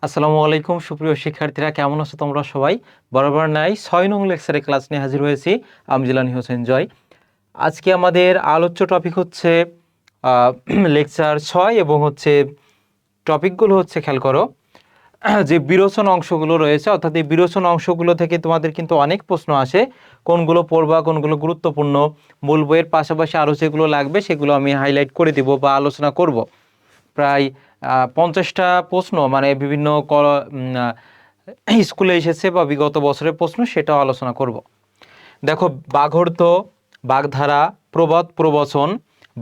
আসসালামু আলাইকুম সুপ্রিয় শিক্ষার্থীরা, কেমন আছো তোমরা সবাই? বরাবর নাই 6 নং লেকচারে ক্লাস নিয়ে হাজির হয়েছি। আমি জিলানী হোসেন জয়। আজকে আমাদের আলোচ্য টপিক হচ্ছে লেকচার 6 এবং টপিকগুলো হচ্ছে খেয়াল করো যে বিরোচন অংশগুলো রয়েছে, অর্থাৎ এই বিরোচন অংশগুলো থেকে তোমাদের কিন্তু অনেক প্রশ্ন আসে। কোনগুলো পড়বা, কোনগুলো গুরুত্বপূর্ণ, মূল বইয়ের পাশাপাশি আরও যেগুলো লাগবে সেগুলো আমি হাইলাইট করে দিব বা আলোচনা করব। প্রায় 50টা প্রশ্ন, মানে বিভিন্ন স্কুলে এসেছে বা বিগত বছরের প্রশ্ন, সেটাও আলোচনা করব। দেখো, বাগর্থ, বাগধারা, প্রবাদ প্রবচন,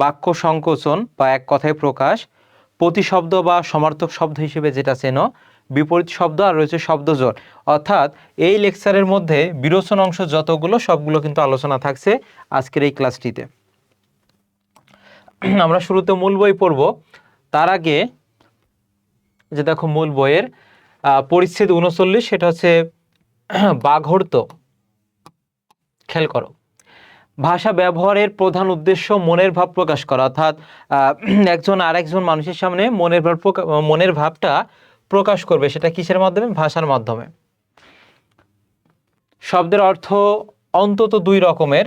বাক্য সংকোচন বা এক কথায় প্রকাশ, প্রতিশব্দ বা সমার্থক শব্দ হিসেবে যেটা চেনো, বিপরীত শব্দ, আর রয়েছে শব্দজোড়। অর্থাৎ এই লেকচারের মধ্যে বিরোচন অংশ যতগুলো সবগুলো কিন্তু আলোচনা থাকছে আজকের এই ক্লাসটিতে। আমরা শুরুতে মূল বই পড়ব। তার আগে যে দেখো, মূল বইয়ের পরিচ্ছেদ 39, সেটা হচ্ছে বাগর্থ। খেয়াল করো, ভাষা ব্যবহারের প্রধান উদ্দেশ্য মনের ভাব প্রকাশ করা, অর্থাৎ একজন আরেকজন মানুষের সামনে মনের ভাবটা প্রকাশ করবে, সেটা কিসের মাধ্যমে? ভাষার মাধ্যমে। শব্দের অর্থ অন্তত দুই রকমের,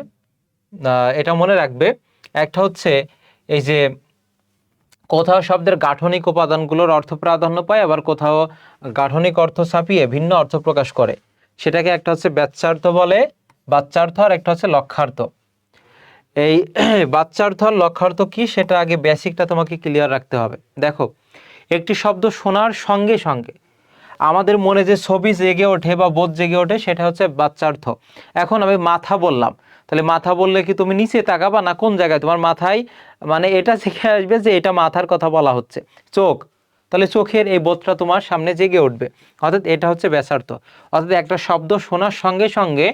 এটা মনে রাখবে। একটা হচ্ছে এই যে কোথাও শব্দের গাঠনিক উপাদানগুলোর অর্থ প্রাধান্য পায়, আবার কোথাও গাঠনিক অর্থ ছাপিয়ে ভিন্ন অর্থ প্রকাশ করে, সেটাকে একটা হচ্ছে বাচ্যার্থ বলে, বাচ্যার্থ, আর একটা হচ্ছে লক্ষ্যার্থ। এই বাচ্যার্থ আর লক্ষ্যার্থ কি, সেটা আগে বেসিকটা তোমাকে ক্লিয়ার রাখতে হবে। দেখো, একটি শব্দ শোনার সঙ্গে সঙ্গে আমাদের মনে যে ছবি জেগে ওঠে বা বোধ জেগে ওঠে, সেটা হচ্ছে বাচ্যার্থ। এখন আমি মাথা বললাম, তাহলে মাথা বললে কি তুমি নিচে তাকাবা না কোন জায়গায়? তোমার মাথায় মানে এটা জেগে আসবে যে এটা মাথার কথা বলা হচ্ছে। চোখ, তাহলে চোখের এই বোধটা তোমার সামনে জেগে উঠবে, অর্থাৎ এটা হচ্ছে ব্যাসার্থ। অর্থাৎ একটা শব্দ শোনার সঙ্গে সঙ্গে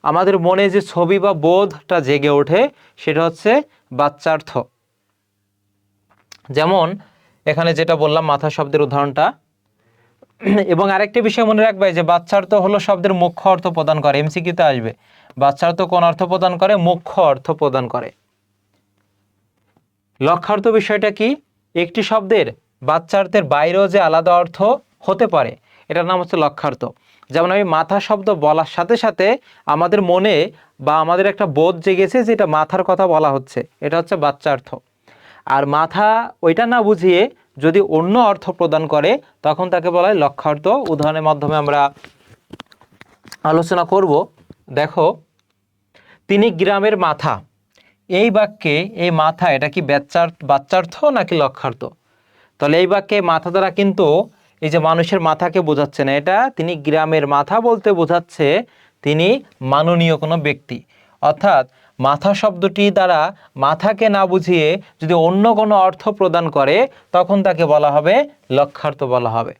আমাদের মনে যে ছবি বা বোধটা জেগে ওঠে, সেটা হচ্ছে বাচ্যার্থ। যেমন এখানে যেটা বললাম মাথা শব্দের উদাহরণটা। এবং আরেকটা বিষয় মনে রাখবে যে বাচ্যার্থ হলো শব্দের মুখ্য অর্থ প্রদান করে। এমসিকিউতে আসবে, বাচ্যার্থ কোন অর্থ প্রদান করে? মুখ্য অর্থ প্রদান করে। লক্ষ্যার্থ বিষয়টা কি? একটি শব্দের বাচ্যার্থের বাইরেও যে আলাদা অর্থ হতে পারে, এটার নাম হচ্ছে লক্ষ্যার্থ। যেমন আমি মাথা শব্দ বলার সাথে সাথে আমাদের মনে বা আমাদের একটা বোধ জেগেছে যে এটা মাথার কথা বলা হচ্ছে, এটা হচ্ছে বাচ্যার্থ। আর মাথা ওইটা না বুঝিয়ে যদি অন্য অর্থ প্রদান করে, তখন তাকে বলা হয় লক্ষ্যার্থ। উদাহরণের মাধ্যমে আমরা আলোচনা করব। দেখো, তিনি গ্রামের মাথা, এই বাক্যে এই মাথা এটা কি বাচ্যার্থ নাকি লক্ষ্যার্থ? তাহলে এই বাক্যে মাথা দ্বারা কিন্তু এই যে মানুষের মাথাকে বোঝাচ্ছে না, এটা তিনি গ্রামের মাথা বলতে বোঝাচ্ছে তিনি মাননীয় কোনো ব্যক্তি। অর্থাৎ মাথা শব্দটি দ্বারা মাথাকে না বুঝিয়ে যদি অন্য কোনো অর্থ প্রদান করে, তখন তাকে বলা হবে লক্ষ্যার্থ বলা হবে।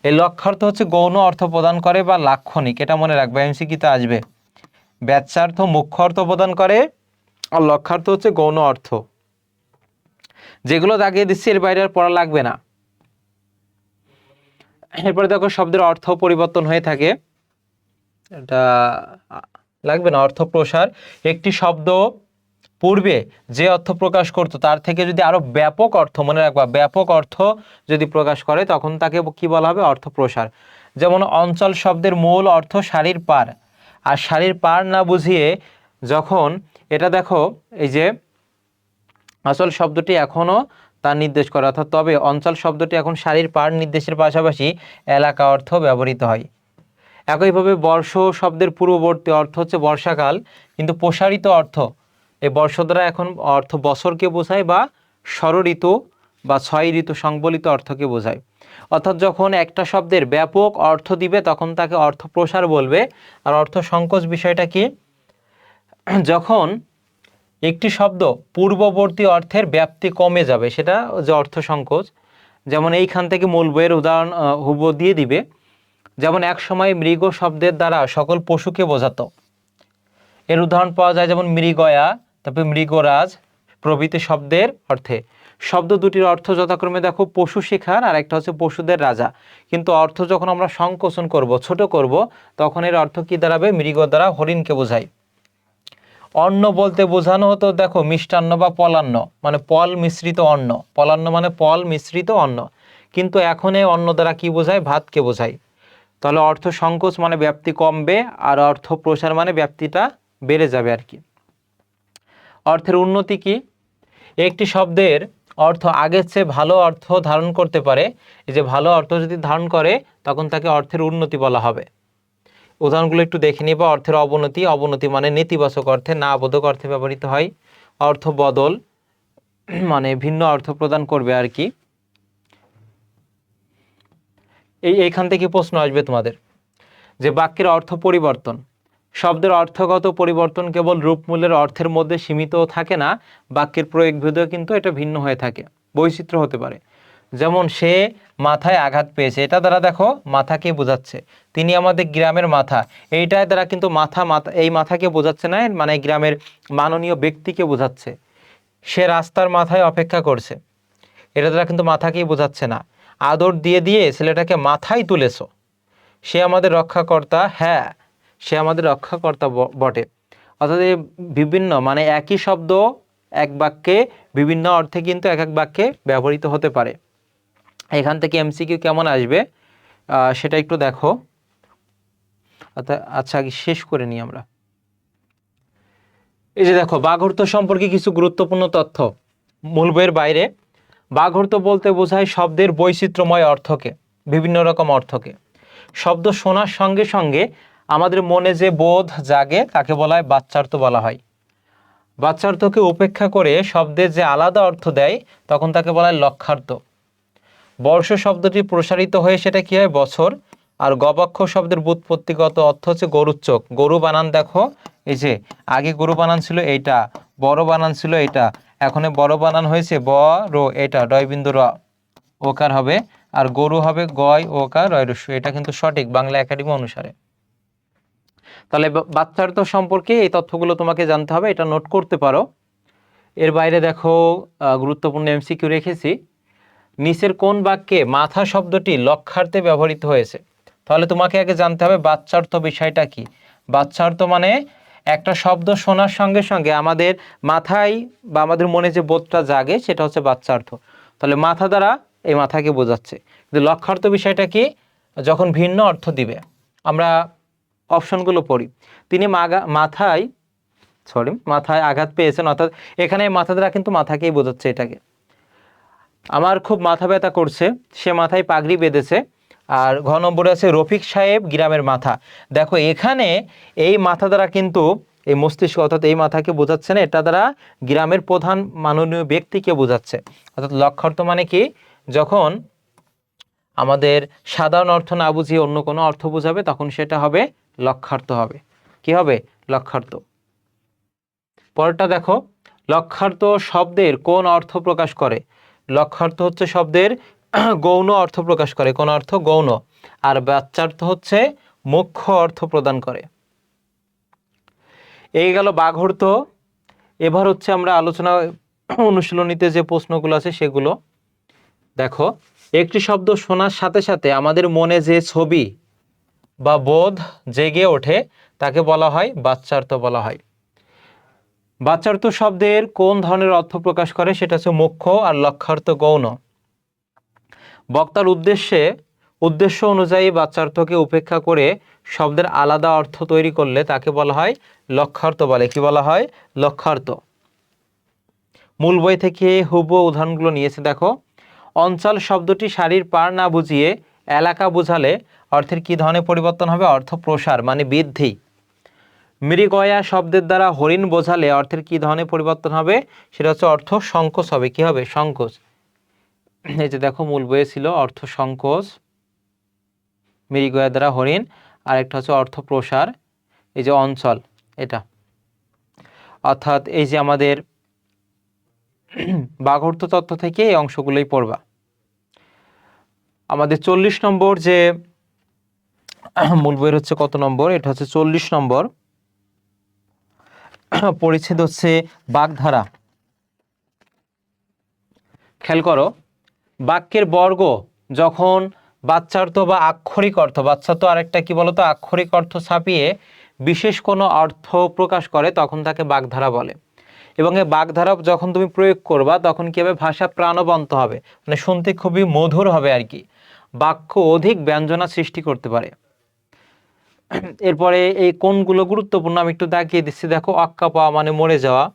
এই লক্ষ্যার্থ হচ্ছে গৌণ অর্থ প্রদান করে বা লাক্ষণিক, এটা মনে রাখবে, এমসিকিউতে আসবে। বাচ্যার্থ মুখ্য অর্থ প্রদান করে, আর লক্ষ্যার্থ হচ্ছে গৌণ অর্থ। যেগুলো দাগিয়ে দিচ্ছি এর বাইরে আর পড়া লাগবে না। এরপরে দেখো, শব্দের অর্থ পরিবর্তন হয়ে থাকে, এটা লাগবে না। অর্থ প্রসার, একটি শব্দ পূর্বে যে অর্থ প্রকাশ করতো তার থেকে যদি আরো ব্যাপক অর্থ, মনে রাখবা, ব্যাপক অর্থ যদি প্রকাশ করে, তখন তাকে কি বলা হবে? অর্থ প্রসার। যেমন অঞ্চল শব্দের মূল অর্থ সারির পার, আর সারির পার না বুঝিয়ে যখন এটা দেখো এই যে আসল শব্দটি এখনো তা নির্দেশ করে, অর্থাৎ তবে অঞ্চল শব্দটি এখন সারির পার নির্দেশের পাশাপাশি এলাকা অর্থ ব্যবহৃত হয়। একইভাবে বর্ষ শব্দের পূর্ববর্তী অর্থ হচ্ছে বর্ষাকাল, কিন্তু প্রসারিত অর্থ এই বর্ষ দ্বারা এখন অর্থ বছরকে বোঝায় বা ষড় ঋতু বা 6 ঋতু সংবলিত অর্থকে বোঝায়। অর্থাৎ যখন একটা শব্দের ব্যাপক অর্থ দিবে তখন তাকে অর্থ প্রসার বলবে। আর অর্থ সংকোচ বিষয়টা কি? যখন একটি শব্দ পূর্ববর্তী অর্থের ব্যাপ্তি কমে যাবে, সেটা যে অর্থ সংকোচ। যেমন এইখান থেকে মূল বইয়ের উদাহরণ হুবহু দিয়ে দিবে। যেমন এক সময় মৃগ শব্দের দ্বারা সকল পশুকে বোঝাতো, এর উদাহরণ পাওয়া যায় যেমন মৃগয়া, তারপরে মৃগরাজ প্রভৃতি শব্দের অর্থে। শব্দ দুটির অর্থ যথাক্রমে দেখো পশু শিখার আর একটা হচ্ছে পশুদের রাজা, কিন্তু অর্থ যখন আমরা সংকোচন করব, ছোট করব, তখন এর অর্থ কি দাঁড়াবে? মৃগ দ্বারা হরিণকে বোঝায়। অন্ন বলতে বোঝানো হতো দেখো মিষ্টান্ন বা পলান্ন, মানে পল মিশ্রিত অন্ন, পলান্ন মানে পল মিশ্রিত অন্ন, কিন্তু এখন এই অন্ন দ্বারা কি বোঝায়, ভাতকে বোঝায়। তাহলে অর্থ সংকোচ মানে ব্যাপ্তি কমবে, আর অর্থ প্রসার মানে ব্যাপ্তিটা বেড়ে যাবে আর কি। অর্থের উন্নতি কি, একটি শব্দের অর্থ আগের চেয়ে ভালো অর্থ ধারণ করতে পারে, এই যে ভালো অর্থ যদি ধারণ করে তখন তাকে অর্থের উন্নতি বলা হবে। উদাহরণগুলো একটু দেখে নিব। অর্থের অবনতি, অবনতি মানে নেতিবাচক অর্থে, না বোধক অর্থে ব্যবহৃত হয়। অর্থ বদল মানে ভিন্ন অর্থ প্রদান করবে আর কি। এইখান থেকে প্রশ্ন আসবে তোমাদের যে বাক্যের অর্থ পরিবর্তন, শব্দের অর্থগত পরিবর্তন কেবল রূপমূলের অর্থের মধ্যে সীমিত থাকে না, বাক্যের প্রয়োগভেদেও কিন্তু এটা ভিন্ন হয়ে থাকে, বৈচিত্র্য হতে পারে। যেমন সে মাথায় আঘাত পেয়েছে, এটা দ্বারা দেখো মাথাকে বোঝাচ্ছে, তিনি আমাদের গ্রামের মাথা, এইটার দ্বারা কিন্তু মাথা এই মাথাকে বোঝাচ্ছে না, মানে গ্রামের মাননীয় ব্যক্তিকে বোঝাচ্ছে। সে রাস্তার মাথায় অপেক্ষা করছে, এটা দ্বারা কিন্তু মাথাকেই বোঝাচ্ছে না। আদর দিয়ে দিয়ে ছেলেটাকে মাথায় তুলেছো, সে আমাদের রক্ষাকর্তা, হ্যাঁ সে আমাদের রক্ষাকর্তা বটে। অর্থাৎ বিভিন্ন মানে একই শব্দ এক বাক্যে বিভিন্ন অর্থে কিন্তু এক এক বাক্যে ব্যবহৃত হতে পারে। এখান থেকে এমসিকিউ কেমন আসবে সেটা একটু দেখো। আচ্ছা আগে শেষ করে নিই আমরা। এই যে দেখো বাগর্থ সম্পর্কে কিছু গুরুত্বপূর্ণ তথ্য মূল বইয়ের বাইরে। বাগর্থ বলতে বোঝায় শব্দের বৈচিত্র্যময় অর্থকে, বিভিন্ন রকম অর্থকে। শব্দ শোনার সঙ্গে সঙ্গে আমাদের মনে যে বোধ জাগে তাকে বলা হয় বাচ্যার্থ বলা হয়। বাচ্যার্থকে উপেক্ষা করে শব্দের যে আলাদা অর্থ দেয় তখন তাকে বলা হয় লক্ষ্যার্থ। বর্ষ শব্দটি প্রসারিত হয়ে সেটা কি হয়, বছর। আর গবাক্ষ শব্দের ব্যুৎপত্তিগত অর্থ হচ্ছে গরুর চোখ। গরু বানান দেখো, এই যে আগে গরু বানান ছিল এইটা, বড় বানান ছিল এটা, এখন বড় বানান হয়েছে ব রো, এটা ডয় বিন্দু র ওকার হবে, আর গরু হবে গয় ওকার রয় রস্য। এটা কিন্তু সঠিক বাংলা একাডেমি অনুসারে। তাহলে বাচ্যার্থ সম্পর্কে এই তথ্যগুলো তোমাকে জানতে হবে, এটা নোট করতে পারো। এর বাইরে দেখো গুরুত্বপূর্ণ এমসিকিউ রেখেছি। নিচের কোন বাক্যে মাথা শব্দটি লক্ষ্যার্থে ব্যবহৃত হয়েছে? তাহলে তোমাকে আগে জানতে হবে বাচ্যার্থ বিষয়টা কি। বাচ্যার্থ মানে একটা শব্দ শোনার সঙ্গে সঙ্গে আমাদের মাথায় বা আমাদের মনে যে বোধটা জাগে সেটা হচ্ছে বাচ্যার্থ। তাহলে মাথা দ্বারা এই মাথাকে বোঝাচ্ছে। কিন্তু লক্ষ্যার্থ বিষয়টা কি, যখন ভিন্ন অর্থ দিবে। আমরা অপশনগুলো পড়ি। তিনি মাথায় আঘাত পেয়েছেন, অর্থাৎ এখানে মাথা দ্বারা কিন্তু মাথাকেই বোঝাচ্ছে এটাকে। আমার খুব মাথা ব্যথা করছে, সে মাথায় পাগড়ি বেঁধেছে। আর ঘ নম্বরে আছে রফিক সাহেব গ্রামের মাথা। দেখো এখানে এই মাথা দ্বারা কিন্তু এই মস্তিষ্ক অর্থাৎ এই মাথাকে বোঝাচ্ছে না, এটা দ্বারা গ্রামের প্রধান মাননীয় ব্যক্তিকে বোঝাচ্ছে। অর্থাৎ লক্ষ্যার্থ মানে কি, যখন আমাদের সাধারণ অর্থ না বুঝিয়ে অন্য কোনো অর্থ বোঝাবে তখন সেটা হবে লক্ষ্যার্থ হবে। কি হবে, লক্ষ্যার্থ। পরেরটা দেখো, লক্ষ্যার্থ শব্দের কোন অর্থ প্রকাশ করে? লক্ষ্যার্থ হচ্ছে শব্দের গৌণ অর্থ প্রকাশ করে, কোন অর্থ, গৌণ। আর বাচ্যার্থ হচ্ছে মুখ্য অর্থ প্রদান করে। এই গেল বাগর্থ। এবার হচ্ছে আমরা আলোচনা অনুশীলনীতে যে প্রশ্নগুলো আছে সেগুলো দেখো। একটি শব্দ শোনার সাথে সাথে আমাদের মনে যে ছবি বা বোধ জেগে ওঠে তাকে বলা হয় বাচ্যার্থ বলা হয়। বাচ্যার্থ শব্দের কোন ধরনের অর্থ প্রকাশ করে? সেটা হচ্ছে মুখ্য, আর লক্ষ্যার্থ গৌণ। বক্তার উদ্দেশ্য অনুযায়ী বাচ্যার্থকে উপেক্ষা করে শব্দের আলাদা অর্থ তৈরি করলে তাকে বলা হয় লক্ষ্যার্থ বলে। কি বলা হয়? লক্ষ্যার্থ। মূল বই থেকে হুবহু উদাহরণগুলো নিয়েছে দেখো। অঞ্চল শব্দটি সারির পার না বুঝিয়ে এলাকা বুঝালে অর্থের কি ধরনের পরিবর্তন হবে? অর্থ প্রসার মানে বৃদ্ধি। মৃগয়া শব্দের দ্বারা হরিণ বোঝালে অর্থের কি ধরনের পরিবর্তন হবে? সেটা হচ্ছে অর্থ সংকোচ হবে। কি হবে? সংকোচ। এই যে দেখো মূল বইয়ে ছিল অর্থ সংকোচ, মৃগয়া দ্বারা হরিণ, আর একটা হচ্ছে অর্থ প্রসার। এই যে অঞ্চল, এটা অর্থাৎ এই যে আমাদের বাগর্থ তত্ত্ব থেকে এই অংশগুলোই পড়বা। আমাদের 40 নম্বর যে মূল বইয়ের হচ্ছে কত নম্বর? এটা হচ্ছে 40 নম্বর। পরিচ্ছেদ হচ্ছে বাগধারা। খেয়াল করো, বাক্যের বর্গ যখন বাচ্যার্থ বা আক্ষরিক অর্থ, বাচ্চা তো আরেকটা কি বলতো, আক্ষরিক অর্থ ছাপিয়ে বিশেষ কোনো অর্থ প্রকাশ করে তখন তাকে বাগধারা বলে। এবং এই বাগধারা যখন তুমি প্রয়োগ করবা তখন কি হবে, ভাষা প্রাণবন্ত হবে, মানে শুনতে খুবই মধুর হবে আর কি, বাক্য অধিক ব্যঞ্জনা সৃষ্টি করতে পারে। এরপরে এই কোনগুলো গুরুত্বপূর্ণ আমি একটু দেখিয়ে দিচ্ছি। দেখো, অক্কা পাওয়া মানে মরে যাওয়া,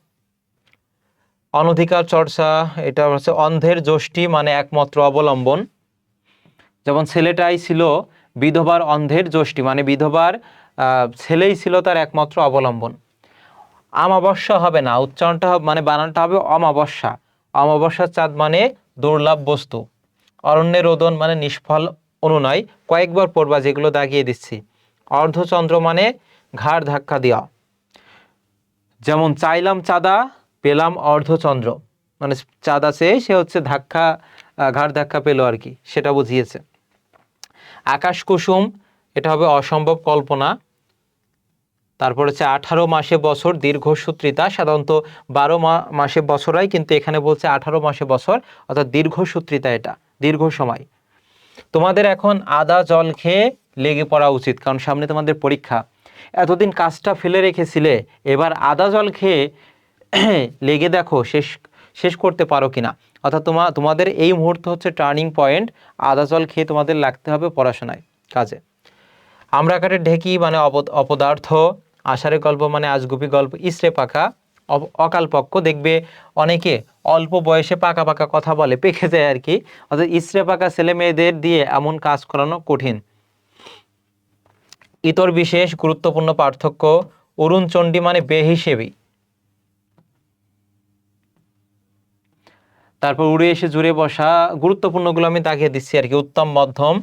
অনধিকার চর্চা, এটা হচ্ছে অন্ধের যষ্টি মানে একমাত্র অবলম্বন। যেমন ছেলেটাই ছিল বিধবার অন্ধের যষ্টি, মানে বিধবার ছেলেই ছিল তার একমাত্র অবলম্বন। অমাবস্যা হবে না, উচ্চারণটা মানে বানানটা হবে অমাবস্যা। অমাবস্যার চাঁদ মানে দুর্লভ বস্তু। অরণ্যে রোদন মানে নিষ্ফল অনুনয়, কয়েকবার পড়বা, যেগুলো দাগিয়ে দিচ্ছি। অর্ধচন্দ্র মানে ঘাড় ধাক্কা দেওয়া। যেমন চাইলাম চাঁদা, পেলাম অর্ধচন্দ্র, মানে চাঁদা চেয়ে সে হচ্ছে ঘাড় ধাক্কা পেল আর কি, সেটা বুঝিয়েছে। আকাশ কুসুম, এটা হবে অসম্ভব কল্পনা। তারপর হচ্ছে 18 মাসে বছর দীর্ঘসূত্রিতা, সাধারণত 12 মাসে বছর হয়, কিন্তু এখানে বলছে 18 মাসে বছর, অর্থাৎ দীর্ঘসূত্রিতা, এটা দীর্ঘ সময়। তোমাদের এখন আদা জল খেয়ে লেগে পড়া উচিত, কারণ সামনে তোমাদের পরীক্ষা। এতদিন কাজটা ফেলে রেখেছিলে, এবার আদা জল খেয়ে লেগে দেখো শেষ করতে পারো কিনা। অর্থাৎ তোমাদের এই মুহূর্ত হচ্ছে টার্নিং পয়েন্ট, আদা জল খেয়ে তোমাদের লাগতে হবে পড়াশোনায়, কাজে। আমরা কাটে ঢেকি মানে অপদার্থ, আষাঢ়ে গল্প মানে আজগুবি গল্প, ইসরে পাকা অকালপক্ষ। দেখবে অনেকে অল্প বয়সে পাকা পাকা কথা বলে, পেকে যায় আর কি, অর্থাৎ ইসরে পাকা ছেলে মেয়েদের দিয়ে এমন কাজ করানো কঠিন। ইতর বিশেষ গুরুত্বপূর্ণ পার্থক্য, অরুণচণ্ডী মানে বেহিসেবি। তারপর উড়ে এসে জুড়ে বসা, গুরুত্বপূর্ণগুলো আমি দাগিয়ে দিচ্ছি আর কি। উত্তম মধ্যম,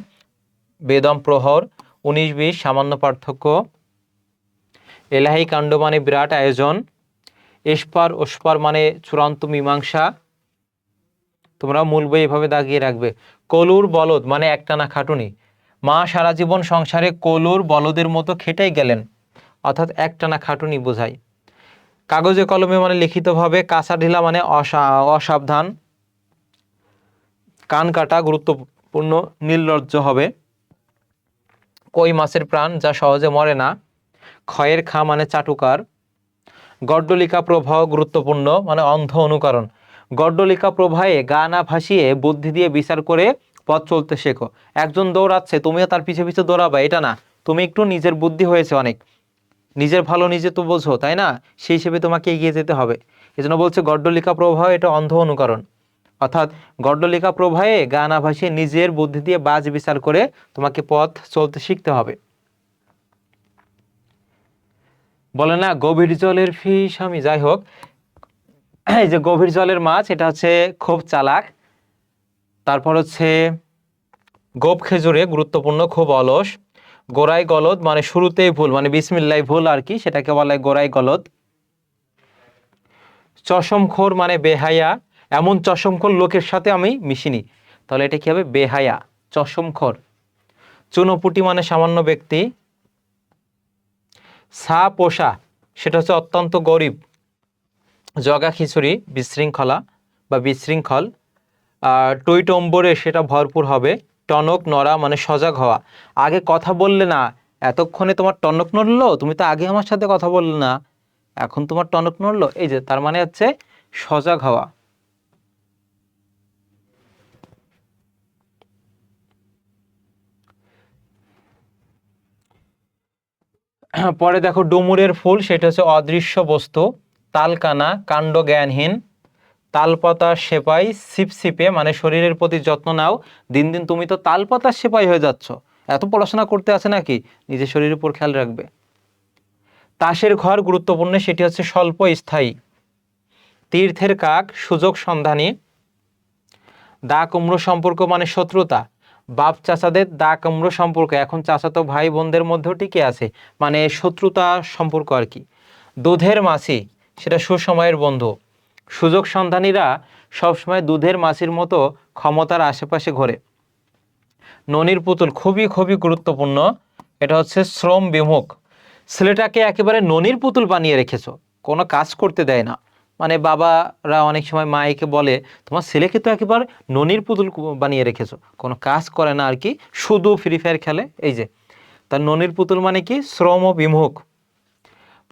বেদম প্রহর, 19-20 সামান্য পার্থক্য। এলাহি কাণ্ড মানে বিরাট আয়োজন। এসপার ওসপার মানে চূড়ান্ত মীমাংসা, তোমরা মূল বই এভাবে দাগিয়ে রাখবে। কলুর বলদ মানে একটানা খাটুনি, মা সারা জীবন সংসারে কলুর বলদের মতো খেটেই গেলেন, অর্থাৎ একটানা খাটুনি বোঝায়। কাগজে কলমে মানে লিখিতভাবে, কাঁচা ঢিলা মানে অসাবধান। কান কাটা গুরুত্বপূর্ণ, নির্লজ্জ হবে। কই মাছের প্রাণ যা সহজে মরে না, ক্ষয়ের খা মানে চাটুকার। গড্ডলিকা প্রবাহ গুরুত্বপূর্ণ, মানে অন্ধ অনুকরণ। গড্ডলিকা প্রবাহে গা না ভাসিয়ে বুদ্ধি দিয়ে বিচার করে পথ চলতে শেখো। একজন দৌড়াচ্ছে, তুমিও তার পিছে পিছে দৌড়াবা, এটা না, তুমি একটু নিজের বুদ্ধি হয়েছে অনেক, নিজের ভালো নিজে তো বোঝো, তাই না, সেই হিসেবে তোমাকে এগিয়ে যেতে হবে। এজন্য বলছে গড্ডলিকা প্রবাহ, এটা অন্ধ অনুকরণ। অর্থাৎ গড্ডলিকা প্রবাহে গা না ভাসিয়ে নিজের বুদ্ধি দিয়ে বাজ বিচার করে তোমাকে পথ চলতে শিখতে হবে। বলে না গভীর জলের ফিশ আমি, যাই হোক, এই যে গভীর জলের মাছ, এটা হচ্ছে খুব চালাক। তারপর হচ্ছে গোপ খেজুরে গুরুত্বপূর্ণ, খুব অলস। গোড়ায় গলদ মানে শুরুতেই ভুল, মানে বিসমিল্লাহ ভুল আর কি, সেটাকে বলা হয় গোড়ায় গলদ। চশমখোর মানে বেহায়া, এমন চশমখোর লোকের সাথে আমি মিশিনি, তাহলে এটা কি হবে, বেহায়া, চশমখোর। চুনোপুটি মানে সামান্য ব্যক্তি। সা পোষা, সেটা হচ্ছে অত্যন্ত গরিব। জগা খিচুড়ি বিশৃঙ্খলা বা বিশৃঙ্খল। টইটম্বরে সেটা ভরপুর হবে। টনক নড়া মানে সজাগ হওয়া, আগে কথা বললে না, এতক্ষণে তোমার টনক নড়লো, তুমি তো আগে আমার সাথে কথা বললে না, এখন তোমার টনক নড়লো, এই যে তার মানে হচ্ছে সজাগ হওয়া। পরে দেখো ডুমুরের ফুল, সেটা হচ্ছে অদৃশ্য বস্তু। তালকানা কাণ্ড জ্ঞানহীন। তালপাতার সেপাই, ছিপছিপে মানে শরীরের প্রতি যত্ন নাও, দিন দিন তুমি তো তালপাতার সেপাই হয়ে যাচ্ছ, এত পড়াশোনা করতে আছে নাকি, নিজের শরীরের উপর খেয়াল রাখবে। তাসের ঘর গুরুত্বপূর্ণ, সেটি হচ্ছে স্বল্প স্থায়ী। তীর্থের কাক সুযোগ সন্ধানী। দা কুমড়ো সম্পর্ক মানে শত্রুতা, বাপ চাচাদের দা কুমড়ো সম্পর্ক এখন চাচাতো ভাই বোনদের মধ্যেও টিকে আছে, মানে শত্রুতা সম্পর্ক আর কি। দুধের মাছি, সেটা সুসময়ের বন্ধু। সুযোগ সন্ধানীরা সবসময় দুধের মাছির মতো ক্ষমতার আশেপাশে ঘোরে। ননির পুতুল খুবই খুবই গুরুত্বপূর্ণ, এটা হচ্ছে শ্রম বিমুখ। ছেলেটাকে একেবারে ননির পুতুল বানিয়ে রেখেছো, কোনো কাজ করতে দেয় না, মানে বাবারা অনেক সময় মায়েকে বলে তোমার ছেলেকে তো একেবারে ননির পুতুল বানিয়ে রেখেছো, কোনো কাজ করে না আর কি, শুধু ফ্রি ফায়ার খেলে, এই যে তার ননির পুতুল মানে কি, শ্রম বিমুখ।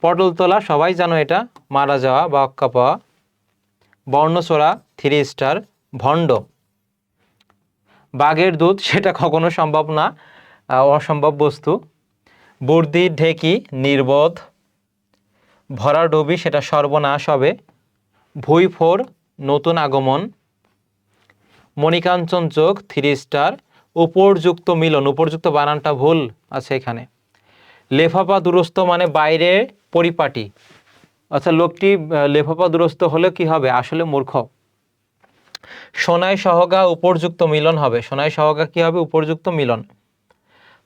পটল তোলা সবাই জানো, এটা মারা যাওয়া বা অক্কা পাওয়া। বর্ণচোরা 3 স্টার। ভণ্ড, বাঘের দুধ সেটা কখনো সম্ভব না, অসম্ভব বস্তু। বুর্দি ঢেকি নির্বোধ। ভরাডুবি সেটা সর্বনাশ হবে। ভুঁইফোর নতুন আগমন। মণিকাঞ্চন চোখ 3 স্টার। উপরযুক্ত মিলন, উপরযুক্ত বানানটা ভুল আছে এখানে। লেফাফা দুরস্ত মানে বাইরে পরিপাটি, আচ্ছা লোকটি লেফাফা দুরস্ত হলে কি হবে, আসলে মূর্খ। সোনাই সহগা উপরযুক্ত মিলন হবে, সোনাই সহগা কি হবে, উপরযুক্ত মিলন।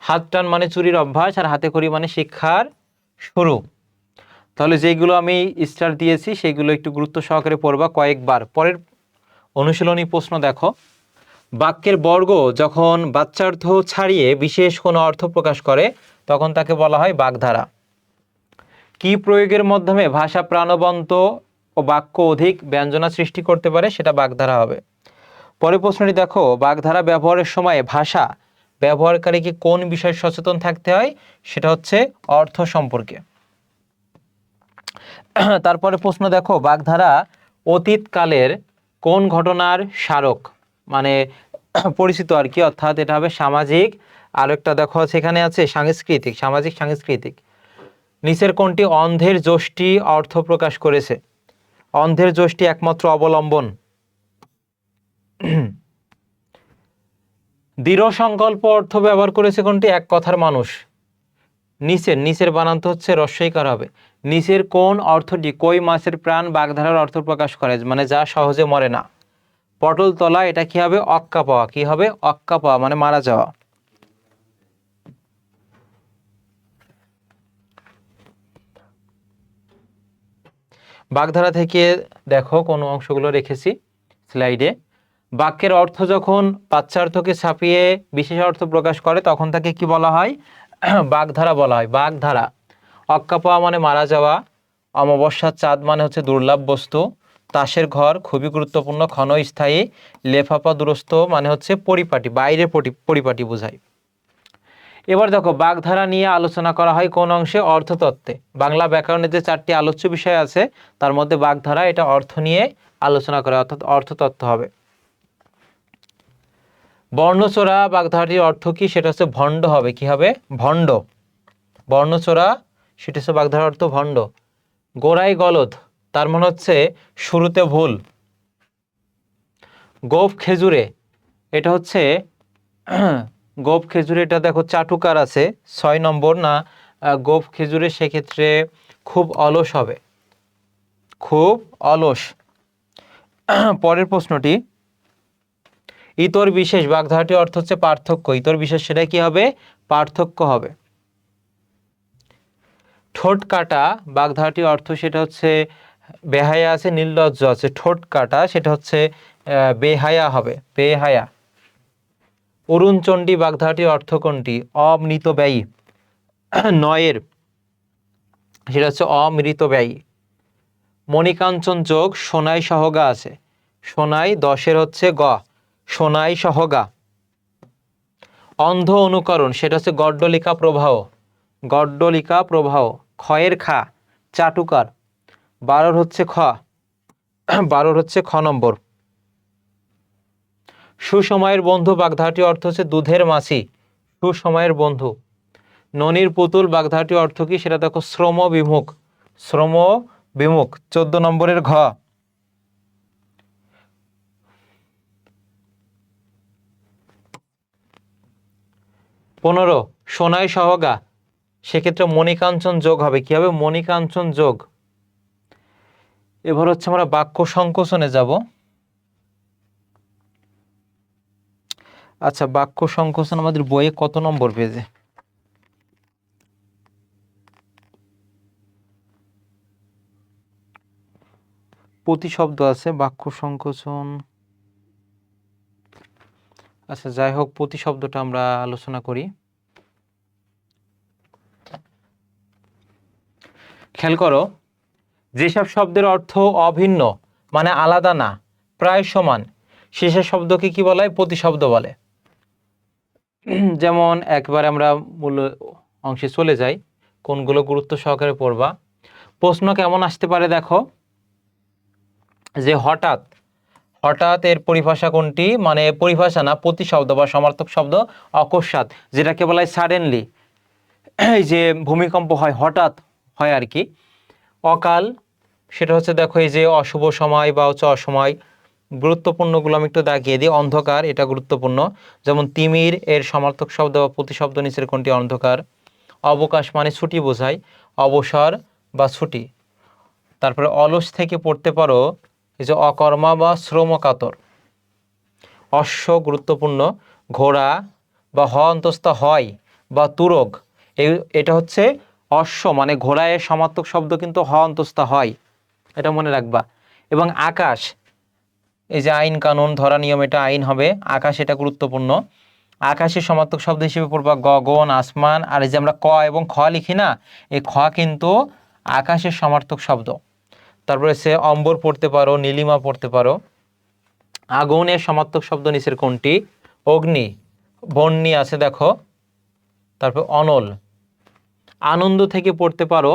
হাত টান মানে চুরির অভ্যাস, আর হাতে খড়ি মানে শিক্ষার শুরু। তাহলে যেগুলো আমি স্টার দিয়েছি সেগুলো একটু গুরুত্ব সহকারে পড়বা কয়েকবার। পরের অনুশীলনী প্রশ্ন দেখো, বাক্যের বর্গ যখন বাচ্যার্থ ছাড়িয়ে বিশেষ কোনো অর্থ প্রকাশ করে তখন তাকে বলা হয় বাগধারা। কি প্রয়োগের মাধ্যমে ভাষা প্রাণবন্ত ও বাক্য অধিক ব্যঞ্জনা সৃষ্টি করতে পারে, সেটা বাগধারা হবে। পরের প্রশ্নটি দেখো, বাগধারা ব্যবহারের সময় ভাষা ব্যবহারকারীকে কোন বিষয়ে সচেতন থাকতে হয়, সেটা হচ্ছে অর্থ সম্পর্কে। তারপরে প্রশ্ন দেখো, বাগধারা অতীতকালের কোন ঘটনার স্মারক, মানে পরিচিত আর কি, অর্থাৎ এটা হবে সামাজিক। আর একটা দেখো সেখানে আছে সাংস্কৃতিক, সামাজিক সাংস্কৃতিক। নিচের কোনটি অন্ধের যষ্টি অর্থ প্রকাশ করেছে? অন্ধের যষ্টি একমাত্র অবলম্বন। দৃঢ় সংকল্প অর্থ ব্যবহার করেছে কোনটি? এক কথার মানুষ। নিচের বানান তো হচ্ছে রস্বইকার হবে। নিচের কোন অর্থটি কই মাছের প্রাণ বাগধারার অর্থ প্রকাশ করে, মানে যা সহজে মরে না। পটল তলা, এটা কি হবে, অক্কা পাওয়া। কি হবে, অক্কা পাওয়া মানে মারা যাওয়া। বাগধারা থেকে দেখো কোন অংশগুলো রেখেছি স্লাইডে। বাক্যের অর্থ যখন বাচ্যার্থকে ছাপিয়ে বিশেষ অর্থ প্রকাশ করে তখন তাকে কি বলা হয়, বাগধারা বলা হয়। বাগধারা। অক্কা পাওয়া মানে মারা যাওয়া। অমাবস্যার চাঁদ মানে হচ্ছে দুর্লভ বস্তু। তাসের ঘর খুবই গুরুত্বপূর্ণ, ক্ষণস্থায়ী। লেফাফা দুরস্ত মানে হচ্ছে পরিপাটি, বাইরে পরিপাটি বোঝায়। এবার দেখো, বাগধারা নিয়ে আলোচনা করা হয় কোন অংশে? অর্থতত্ত্বে। বাংলা ব্যাকরণের যে 4টি আলোচ্য বিষয় আছে তার মধ্যে বাগধারা এটা অর্থ নিয়ে আলোচনা করে, অর্থাৎ অর্থতত্ত্ব হবে। বর্ণচোরা বাগধারাটির অর্থ কি? সেটা হচ্ছে ভণ্ড হবে। কি হবে? ভণ্ড। বর্ণচোরা সেটা হচ্ছে বাগধারার অর্থ ভণ্ড। গোড়াই গলদ তার মানে হচ্ছে শুরুতে ভুল। গোপ খেজুরে, এটা হচ্ছে গোপ খেজুরে, এটা দেখো চাটুকার আছে 6 নম্বর না। গোপ খেজুরে সেক্ষেত্রে খুব অলস হবে, খুব অলস। পরের প্রশ্নটি, ইতর বিশেষ বাগধারাটির অর্থ হচ্ছে পার্থক্য। ইতর বিশেষ সেটা কি হবে? পার্থক্য হবে। ঠোঁট কাটা বাগধারাটির অর্থ সেটা হচ্ছে বেহায়া আছে, নির্লজ্জ আছে। ঠোঁট কাটা সেটা হচ্ছে বেহায়া হবে, বেহায়া। অরুণচণ্ডী বাগধারাটির অর্থ কোনটি? অমৃত ব্যয়ী। নয়ের সেটা হচ্ছে অমৃত ব্যয়ী। মণিকাঞ্চন যোগ সোনাই সহগা আছে, সোনাই 10-এর হচ্ছে গ, সোনাই সহগা। অন্ধ অনুকরণ সেটা হচ্ছে গড্ডলিকা প্রবাহ, গড্ডলিকা প্রবাহ। ক্ষয়ের খা চাটুকার, 12-র হচ্ছে খ, 12-র হচ্ছে খ নম্বর। সুসময়ের বন্ধু বাগধারাটির অর্থ হচ্ছে দুধের মাছি, সুসময়ের বন্ধু। ননির পুতুল বাগধারাটির অর্থ কি? সেটা দেখো শ্রম বিমুখ, শ্রম বিমুখ। 14 নম্বরের ঘ। 15 সোনাই সহগা, সেক্ষেত্রে মণিকাঞ্চন যোগ হবে। কি হবে? মণিকাঞ্চন যোগ। এবার হচ্ছে আমরা বাক্য সংকোচনে যাব। আচ্ছা, বাক্য সংকোচন আমাদের বইয়ে কত নম্বর পেজে? প্রতিশব্দ আছে, বাক্য সংকোচন। আচ্ছা যাই হোক, প্রতিশব্দটা আমরা আলোচনা করি। খেয়াল করো, যেসব শব্দের অর্থ অভিন্ন মানে আলাদা না, প্রায় সমান, শেষের শব্দকে কি বলা হয়? প্রতিশব্দ বলে। যেমন একবার আমরা মূল অংশে চলে যাই, কোনগুলো গুরুত্ব সহকারে পড়বা। প্রশ্ন কেমন আসতে পারে দেখো, যে হঠাৎ, হঠাৎ এর পরিভাষা কোনটি, মানে পরিভাষা না, প্রতিশব্দ বা সমার্থক শব্দ অকস্মাৎ, যেটাকে বলা হয় সাডেনলি, এই যে ভূমিকম্প হয় হঠাৎ হয় আর কি। অকাল, সেটা হচ্ছে দেখো এই যে অশুভ সময় বা হচ্ছে অসময়। গুরুত্বপূর্ণগুলো আমি একটু দাগিয়ে দিই। অন্ধকার, এটা গুরুত্বপূর্ণ, যেমন তিমির এর সমার্থক শব্দ বা প্রতিশব্দ নিচের কোনটি? অন্ধকার। অবকাশ মানে ছুটি বোঝায়, অবসর বা ছুটি। তারপরে অলস থেকে পড়তে পারো এই যে অকর্মা বা শ্রমকাতর। অশ্ব গুরুত্বপূর্ণ, ঘোড়া বা অন্তস্থ হয় বা তুরগ, এটা হচ্ছে অশ্ব মানে ঘোড়া এর সমার্থক শব্দ কিন্তু অন্তস্থ হয়, এটা মনে রাখবা। এবং আকাশ, এই যে আইন কানুন ধরা নিয়ম, এটা আইন হবে। আকাশ এটা গুরুত্বপূর্ণ। আকাশের সমার্থক শব্দ হিসেবে পড়বা গগন, আসমান। আর এই যে আমরা ক এবং খ লিখি না, এই খ কিন্তু আকাশের সমার্থক শব্দ। তারপরে সে অম্বর পড়তে পারো, নীলিমা পড়তে পারো। আগুনের সমার্থক শব্দ নিচের কোনটি? অগ্নি, বন্যি আছে দেখো। তারপর অনল। আনন্দ থেকে পড়তে পারো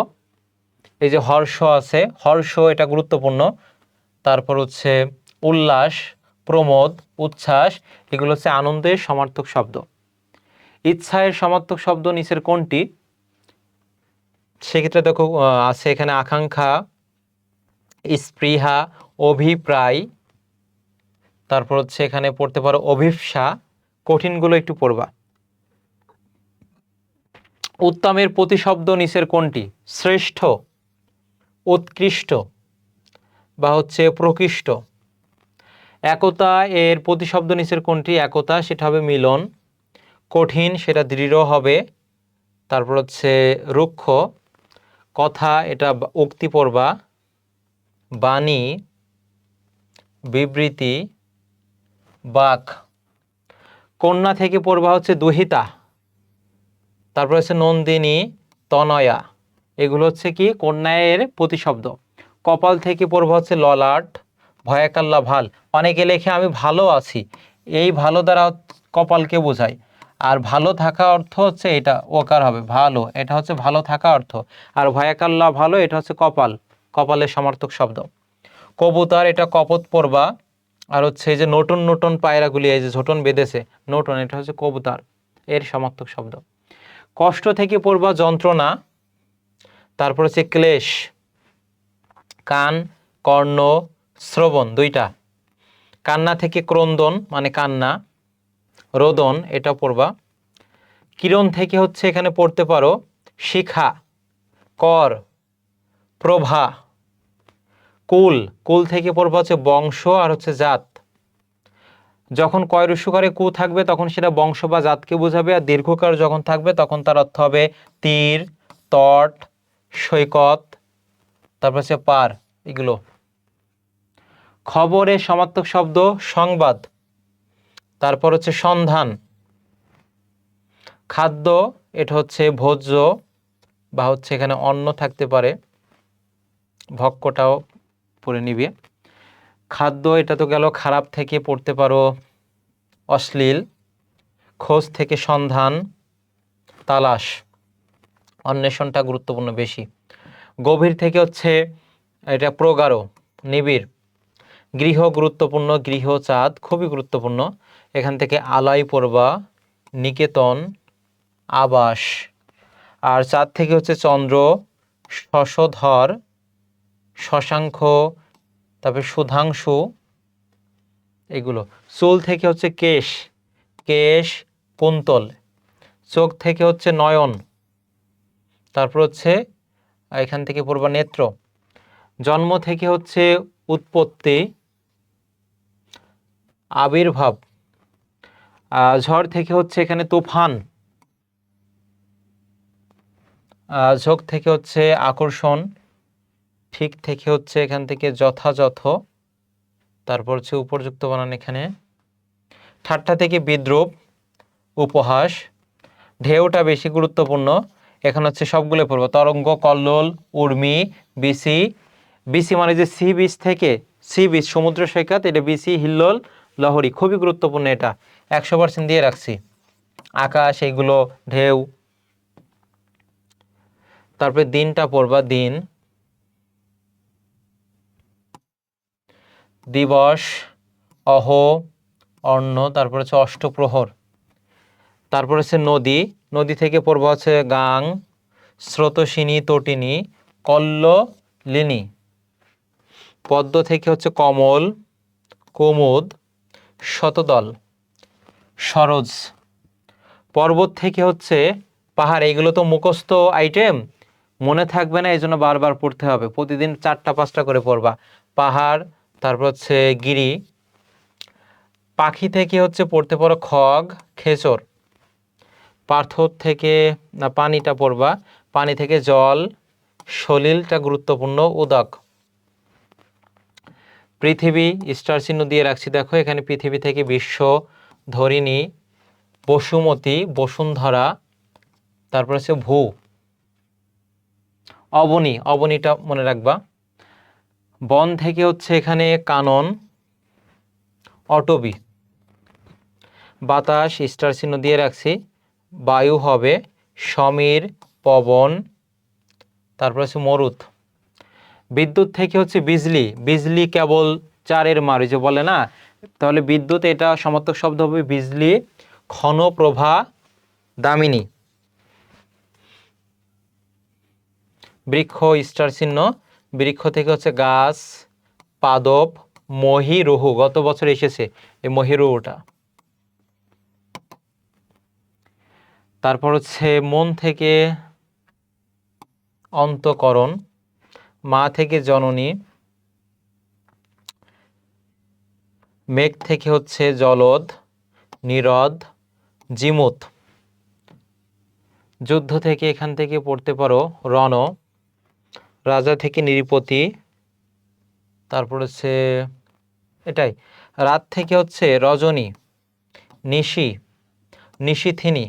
এই যে হর্ষ আছে, হর্ষ এটা গুরুত্বপূর্ণ। তারপর হচ্ছে উল্লাস, প্রমোদ, উচ্ছ্বাস, এগুলো হচ্ছে আনন্দের সমার্থক শব্দ। ইচ্ছায়ের সমার্থক শব্দ নিচের কোনটি? সেক্ষেত্রে দেখো আছে এখানে আকাঙ্ক্ষা, স্পৃহা, অভিপ্রায়। তারপর হচ্ছে এখানে পড়তে পারো অভিপ্সা। কঠিনগুলো একটু পড়বা। উত্তমের প্রতিশব্দ নিচের কোনটি? শ্রেষ্ঠ, উৎকৃষ্ট বা হচ্ছে প্রকৃষ্ট। একতা এর প্রতিশব্দ নিচের কোনটি? একতা, সেটা হবে মিলন। কঠিন, সেটা দৃঢ় হবে। তারপর হচ্ছে রুক্ষ। কথা, এটা উক্তি পড়বা। বাণী, বিবৃতি, বাক। কন্যা থেকে পড়বা হচ্ছে দুহিতা। তারপর হচ্ছে নন্দিনী, তনয়া, এগুলো হচ্ছে কি কন্যায়ের প্রতিশব্দ। কপাল থেকে পড়বা হচ্ছে ললাট, ভয়াকাল্লা ভাল। অনেকে লেখে আমি ভালো আছি, এই ভালো দ্বারা কপালকে বোঝায়। আর ভালো থাকা অর্থ হচ্ছে এটা ওকার হবে, ভালো, এটা হচ্ছে ভালো থাকা অর্থ। আর ভয়াকাল্লা ভালো, এটা হচ্ছে কপাল, কপালের সমার্থক শব্দ। কবুতর, এটা কপত পড়বা। আর হচ্ছে এই যে নতুন নতুন পায়রাগুলি, এই যে ঝোটন বেঁধেছে, নতুন, এটা হচ্ছে কবুতর এর সমার্থক শব্দ। কষ্ট থেকে পড়বা যন্ত্রণা। তারপর হচ্ছে ক্লেশ, কান, কর্ণ, শ্রবণ দুইটা। কান্না থেকে ক্রন্দন মানে কান্না, রোদন, এটা পড়বা। কিরণ থেকে হচ্ছে এখানে পড়তে পারো শিখা, কর, প্রভা। কুল, কুল থেকে পড়বা হচ্ছে বংশ আর হচ্ছে জাত। যখন কয় রস্যকারে কু থাকবে তখন সেটা বংশ বা জাতকে বোঝাবে, আর দীর্ঘকার যখন থাকবে তখন তার অর্থ হবে তীর, তট, সৈকত, তারপর হচ্ছে পার, এগুলো। খবরের সমার্থক শব্দ সংবাদ। তারপর হচ্ছে সন্ধান। খাদ্য, এটা হচ্ছে ভোজ্য বা হচ্ছে এখানে অন্ন থাকতে পারে, ভক্কটাও পড়ে নিবে। খাদ্য, এটা তো গেল। খারাপ থেকে পড়তে পারো অশ্লীল। খোঁজ থেকে সন্ধান, তালাশ, অন্বেষণটা গুরুত্বপূর্ণ বেশি। গভীর থেকে হচ্ছে এটা প্রগাঢ়, নিবিড়। গৃহ গুরুত্বপূর্ণ, গৃহ চাঁদ খুবই গুরুত্বপূর্ণ। এখান থেকে আলাই পড়বা, নিকেতন, আবাস। আর চাঁদ থেকে হচ্ছে চন্দ্র, শশধর, শশাঙ্ক, তারপরে সুধাংশু, এগুলো। চুল থেকে হচ্ছে কেশ, কেশ, কুন্তল। চোখ থেকে হচ্ছে নয়ন। তারপর হচ্ছে এখান থেকে পড়বা নেত্র। জন্ম থেকে হচ্ছে উৎপত্তি, আবির্ভাব। ঝড় থেকে হচ্ছে এখানে তুফান। ঝোঁক থেকে হচ্ছে আকর্ষণ। ঠিক থেকে হচ্ছে এখান থেকে যথাযথ। তারপর হচ্ছে উপযুক্ত বানান এখানে। ঠাট্টা থেকে বিদ্রূপ, উপহাস। ঢেউটা বেশি গুরুত্বপূর্ণ, এখানে হচ্ছে সবগুলো পড়বো। তরঙ্গ, কল্লোল, উর্মি, বিসি। বিসি মানে যে সি বিচ থেকে, সি বিচ সমুদ্র সৈকত, এটা বিসি, হিল্লোল, লহরী, খুবই গুরুত্বপূর্ণ, এটা 100% দিয়ে রাখছি। আকাশ, এইগুলো ঢেউ। তারপরে দিনটা পড়বা, দিন। দিবস, অহ, অর্ণ, তারপর হচ্ছে অষ্টপ্রহর। তারপর হচ্ছে নদী, নদী থেকে পড়বো হচ্ছে গাং, স্রোতস্বিনী, তটিনী, কল্লোলিনী। পদ্ম থেকে হচ্ছে কমল, কুমুদ, শতদল, সরোজ। পর্বত থেকে হচ্ছে পাহাড়। এগুলো তো মুখস্থ আইটেম, মনে থাকবে না, এই জন্য বারবার পড়তে হবে। প্রতিদিন 4টা 5টা করে পড়বা। পাহাড়, তারপর হচ্ছে গিরি। পাখি থেকে হচ্ছে পড়তে পারো খগ, খেচর। পাথর থেকে না, পানিটা পড়বা, পানি থেকে জল, সলিলটা গুরুত্বপূর্ণ, উদক। পৃথিবী, স্টার চিহ্ন দিয়ে রাখছি দেখো, এখানে পৃথিবী থেকে বিশ্ব, ধরিণী, বসুমতী, বসুন্ধরা। তারপর হচ্ছে ভূ, অবনী, অবনীটা মনে রাখবা। বন থেকে হচ্ছে এখানে কানন, অটবি। বাতাস, স্টার চিহ্ন দিয়ে রাখছি, বায়ু হবে সমীর, পবন। তারপর হচ্ছে মরুত। বিদ্যুৎ থেকে হচ্ছে বিজলি, বিজলি কেবল চারের মার, যে বলে না, তাহলে বিদ্যুৎ এটা সমার্থক শব্দ হবে বিজলি, ক্ষণপ্রভা, দামিনী। বৃক্ষ, স্টার চিহ্ন, বৃক্ষ থেকে হচ্ছে গাছ, পাদপ, মহিরুহু, গত বছর এসেছে এই মহিরুহুটা। তারপর হচ্ছে মন থেকে অন্তঃকরণ, মা থেকে জননী, মেঘ থেকে হচ্ছে জলদ, নিরদ, জিমুত। যুদ্ধ থেকে এখান থেকে পড়তে পারো রণ, রাজা থেকে নৃপতি। তারপর হচ্ছে এটাই। রাত থেকে হচ্ছে রজনী, নিশি, নিশিথিনী।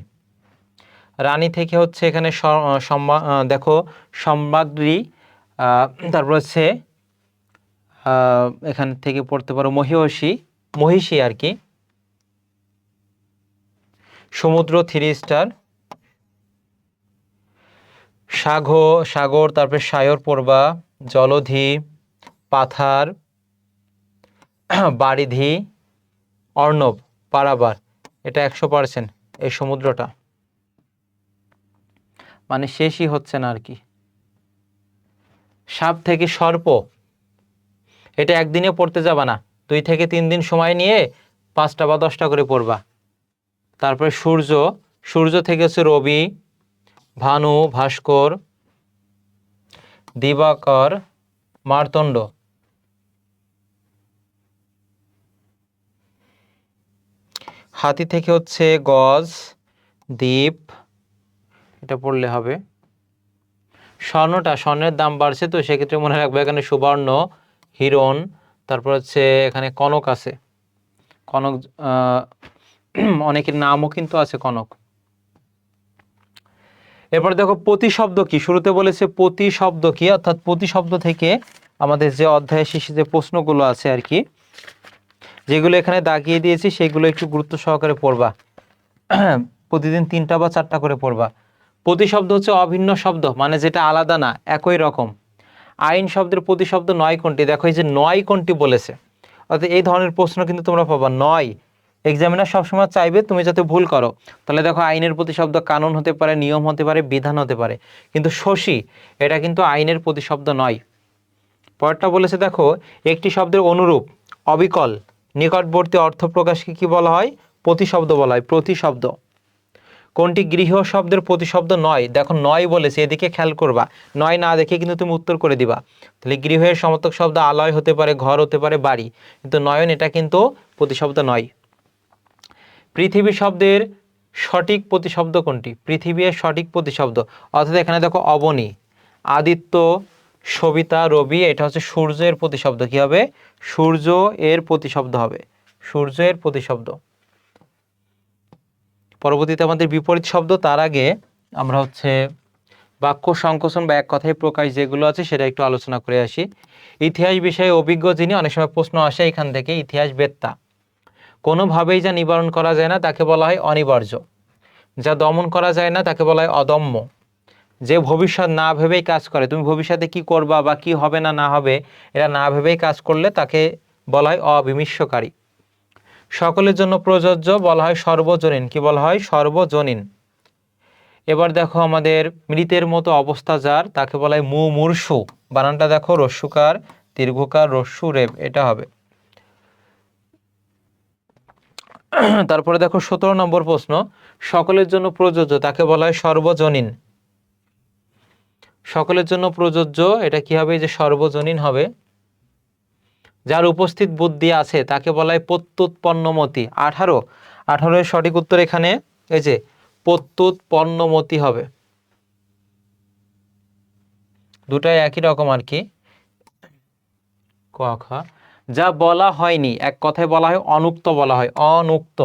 রানী থেকে হচ্ছে এখানে দেখো সম্রাজ্ঞী। তারপর হচ্ছে এখান থেকে পড়তে পারো মহিষী, মহিষী আর কি। সমুদ্র, 3 স্টার। সাগর, তারপরে সায়র পড়বা, জলধি, পাথার, বারিধি, অর্ণব, পারাবার। এটা 100% এই সমুদ্রটা, মানে শেষই হচ্ছে না আর কি। সাপ থেকে সর্প, এটা একদিনে পড়তে যাবা না, 2 থেকে 3 দিন সময় নিয়ে 5টা বা 10টা করে পড়বা। তারপরে সূর্য, সূর্য থেকে হচ্ছে রবি, ভানু, ভাস্কর, দিবাকর, মার্তণ্ড। হাতি থেকে হচ্ছে গজ, দ্বীপ, এটা পড়লে হবে। স্বর্ণটা, স্বর্ণের দাম বাড়ছে তো সেক্ষেত্রে মনে রাখবে এখানে সুবর্ণ, হিরণ। তারপর হচ্ছে এখানে কনক আছে, কনক, অনেকের নামও কিন্তু আছে কনক। এরপর দেখো প্রতিশব্দ কি, শুরুতে বলেছে প্রতিশব্দ কি, অর্থাৎ প্রতিশব্দ থেকে আমাদের যে অধ্যায় শেষে যে প্রশ্নগুলো আছে আর কি, যেগুলো এখানে দাগিয়ে দিয়েছি সেগুলো একটু গুরুত্ব সহকারে পড়বা। প্রতিদিন 3টা বা 4টা করে পড়বা। প্রতিশব্দ হচ্ছে অভিন্ন শব্দ, মানে যেটা আলাদা না, একই রকম। আইন শব্দের প্রতিশব্দ 9 কোনটি, দেখো এই যে 9 কোনটি বলেছে, অর্থাৎ এই ধরনের প্রশ্ন কিন্তু তোমরা পাবা 9। এক্সামিনার সবসময় চাইবে তুমি যাতে ভুল করো। তাহলে দেখো আইনের প্রতিশব্দ কানুন হতে পারে, নিয়ম হতে পারে, বিধান হতে পারে, কিন্তু শশী এটা কিন্তু আইনের প্রতিশব্দ নয়। পরেরটা বলেছে দেখো, একটি শব্দের অনুরূপ, অবিকল, নিকটবর্তী অর্থ প্রকাশকে কি বলা হয়? প্রতিশব্দ বলা হয়, প্রতিশব্দ। কোনটি গৃহ শব্দের প্রতিশব্দ নয়? দেখো 9 বলেছে, এদিকে খেয়াল করবা, 9 না দেখে কিন্তু তুমি উত্তর করে দিবা। তাহলে গৃহের সমর্থক শব্দ আলয় হতে পারে, ঘর হতে পারে, বাড়ি, কিন্তু নয়ন এটা কিন্তু প্রতিশব্দ নয়। পৃথিবী শব্দের সঠিক প্রতিশব্দ কোনটি? পৃথিবী এর সঠিক প্রতিশব্দ, অর্থাৎ এখানে দেখো অবনী, আদিত্য, সবিতা, রবি, এটা হচ্ছে সূর্যের প্রতিশব্দ। কি হবে? সূর্য এর প্রতিশব্দ হবে, সূর্য এর প্রতিশব্দ। পরবর্তীতে আমাদের বিপরীত শব্দ, তার আগে আমরা হচ্ছে বাক্য সংকোচন বা এক কথায় প্রকাশ যেগুলো আছে সেটা একটু আলোচনা করে আসি। ইতিহাস বিষয়ে অভিজ্ঞ যিনি, অনেক সময় প্রশ্ন আসে এখান থেকে, ইতিহাস বেত্তা। কোনোভাবেই যা নিবারণ করা যায় না তাকে বলা হয় অনিবার্য, যা দমন করা যায় না তাকে বলা হয় অদম্য, যে ভবিষ্যৎ না ভেবেই কাজ করে, তুমি ভবিষ্যতে কি করবা বা কি হবে না না হবে এটা না ভেবেই কাজ করলে তাকে বলা হয় অবিমিষ্যকারী। সকলের জন্য প্রযোজ্য বলা হয় সর্বজনীন, কি বলা হয়? সর্বজনীন। এবার দেখো আমাদের মৃতের মতো অবস্থা যার, তাকে বলা হয় মুমূর্ষু। বানানটা দেখো, রস্যুকার দীর্ঘকার রস্যু রেব, এটা হবে। তারপরে দেখো 17 নম্বর প্রশ্ন, সকলের জন্য প্রযোজ্য তাকে বলা হয় সর্বজনীন। সকলের জন্য প্রযোজ্য এটা কি হবে? যে সর্বজনীন হবে। যার উপস্থিত বুদ্ধি আছে তাকে বলা হয় প্রত্যুৎপন্নমতি। 18 এর সঠিক উত্তর এখানে এই যে প্রত্যুৎপন্নমতি হবে। দুটাই একই রকম আর কি। ক খ। যা বলা হয়নি, এক কথায় বলা হয় অনুক্ত, বলা হয় অনুক্ত।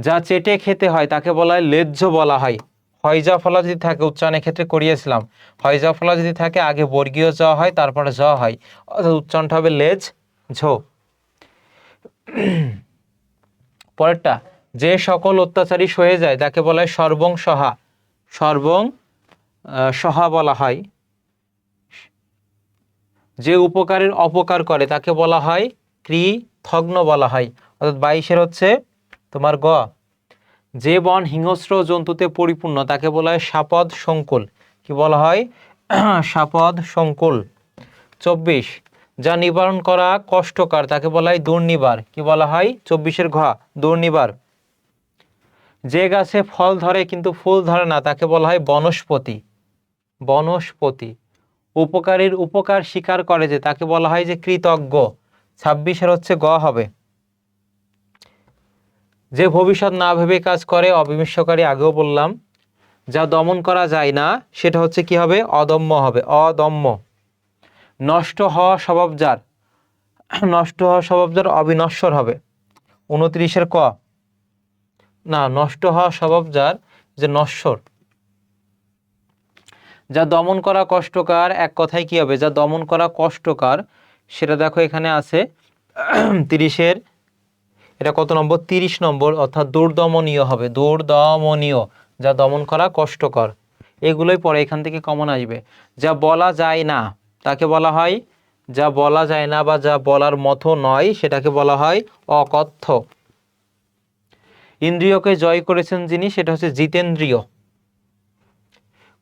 যা চেটে খেতে হয় তাকে বলা হয় লেহ্য বলা হয়। হয়জা ফলা যদি থাকে, উচ্চারণের ক্ষেত্রে করিয়েছিলাম, হয়জা ফলা যদি থাকে আগে বর্গীয় জ হয় তারপরে জ হয়, অর্থাৎ উচ্চারণটা হবে লেজ ঝো। পরেরটা, যে সকল অত্যাচারী সয়ে যায় তাকে বলা হয় সর্বং সহা। সর্বং সহা বলা হয়। যে উপকারের অপকার করে তাকে বলা হয় কৃতঘ্ন বলা হয়, অর্থাৎ 22 হচ্ছে তোমার গ। যে বন হিংস্র জন্তুতে পরিপূর্ণ তাকে বলা হয় সাপদ সংকুল, কি বলা হয়? সাপদ সংকুল। 24, যা নিবারণ করা কষ্টকর তাকে বলা হয় দুর্নিবার, কি বলা হয়? 24 ঘ দুর্নিবার। যে গাছে ফল ধরে কিন্তু ফুল ধরে না তাকে বলা হয় বনস্পতি। বনস্পতি। উপকারীর উপকার স্বীকার করে যে তাকে বলা হয় যে কৃতজ্ঞ। 26 হচ্ছে গ হবে। যে ভবিষ্যৎ না ভেবে কাজ করে অবিমিষ্যকারী, আগেও বললাম। যা দমন করা যায় না সেটা হচ্ছে কি হবে? অদম্য হবে, অদম্য। নষ্ট হওয়া স্বভাব যার, নষ্ট হওয়া স্বভাব যার অবিনশ্বর হবে। 29 ক। না, নষ্ট হওয়া স্বভাব যার, যে নশ্বর। যা দমন করা কষ্টকর, এক কথায় কি হবে? যা দমন করা কষ্টকর সেটা দেখো এখানে আছে 30 এটা কত নম্বর? 30 নম্বর, অর্থাৎ দুর্দমনীয় হবে, দুর্দমনীয়। যা দমন করা কষ্টকর, এগুলোই পরে এখান থেকে কমন আসবে। যা বলা যায় না তাকে বলা হয়, যা বলা যায় না বা যা বলার মতো নয় সেটাকে বলা হয় অকথ্য। ইন্দ্রিয়কে জয় করেছেন যিনি, সেটা হচ্ছে জিতেন্দ্রিয়।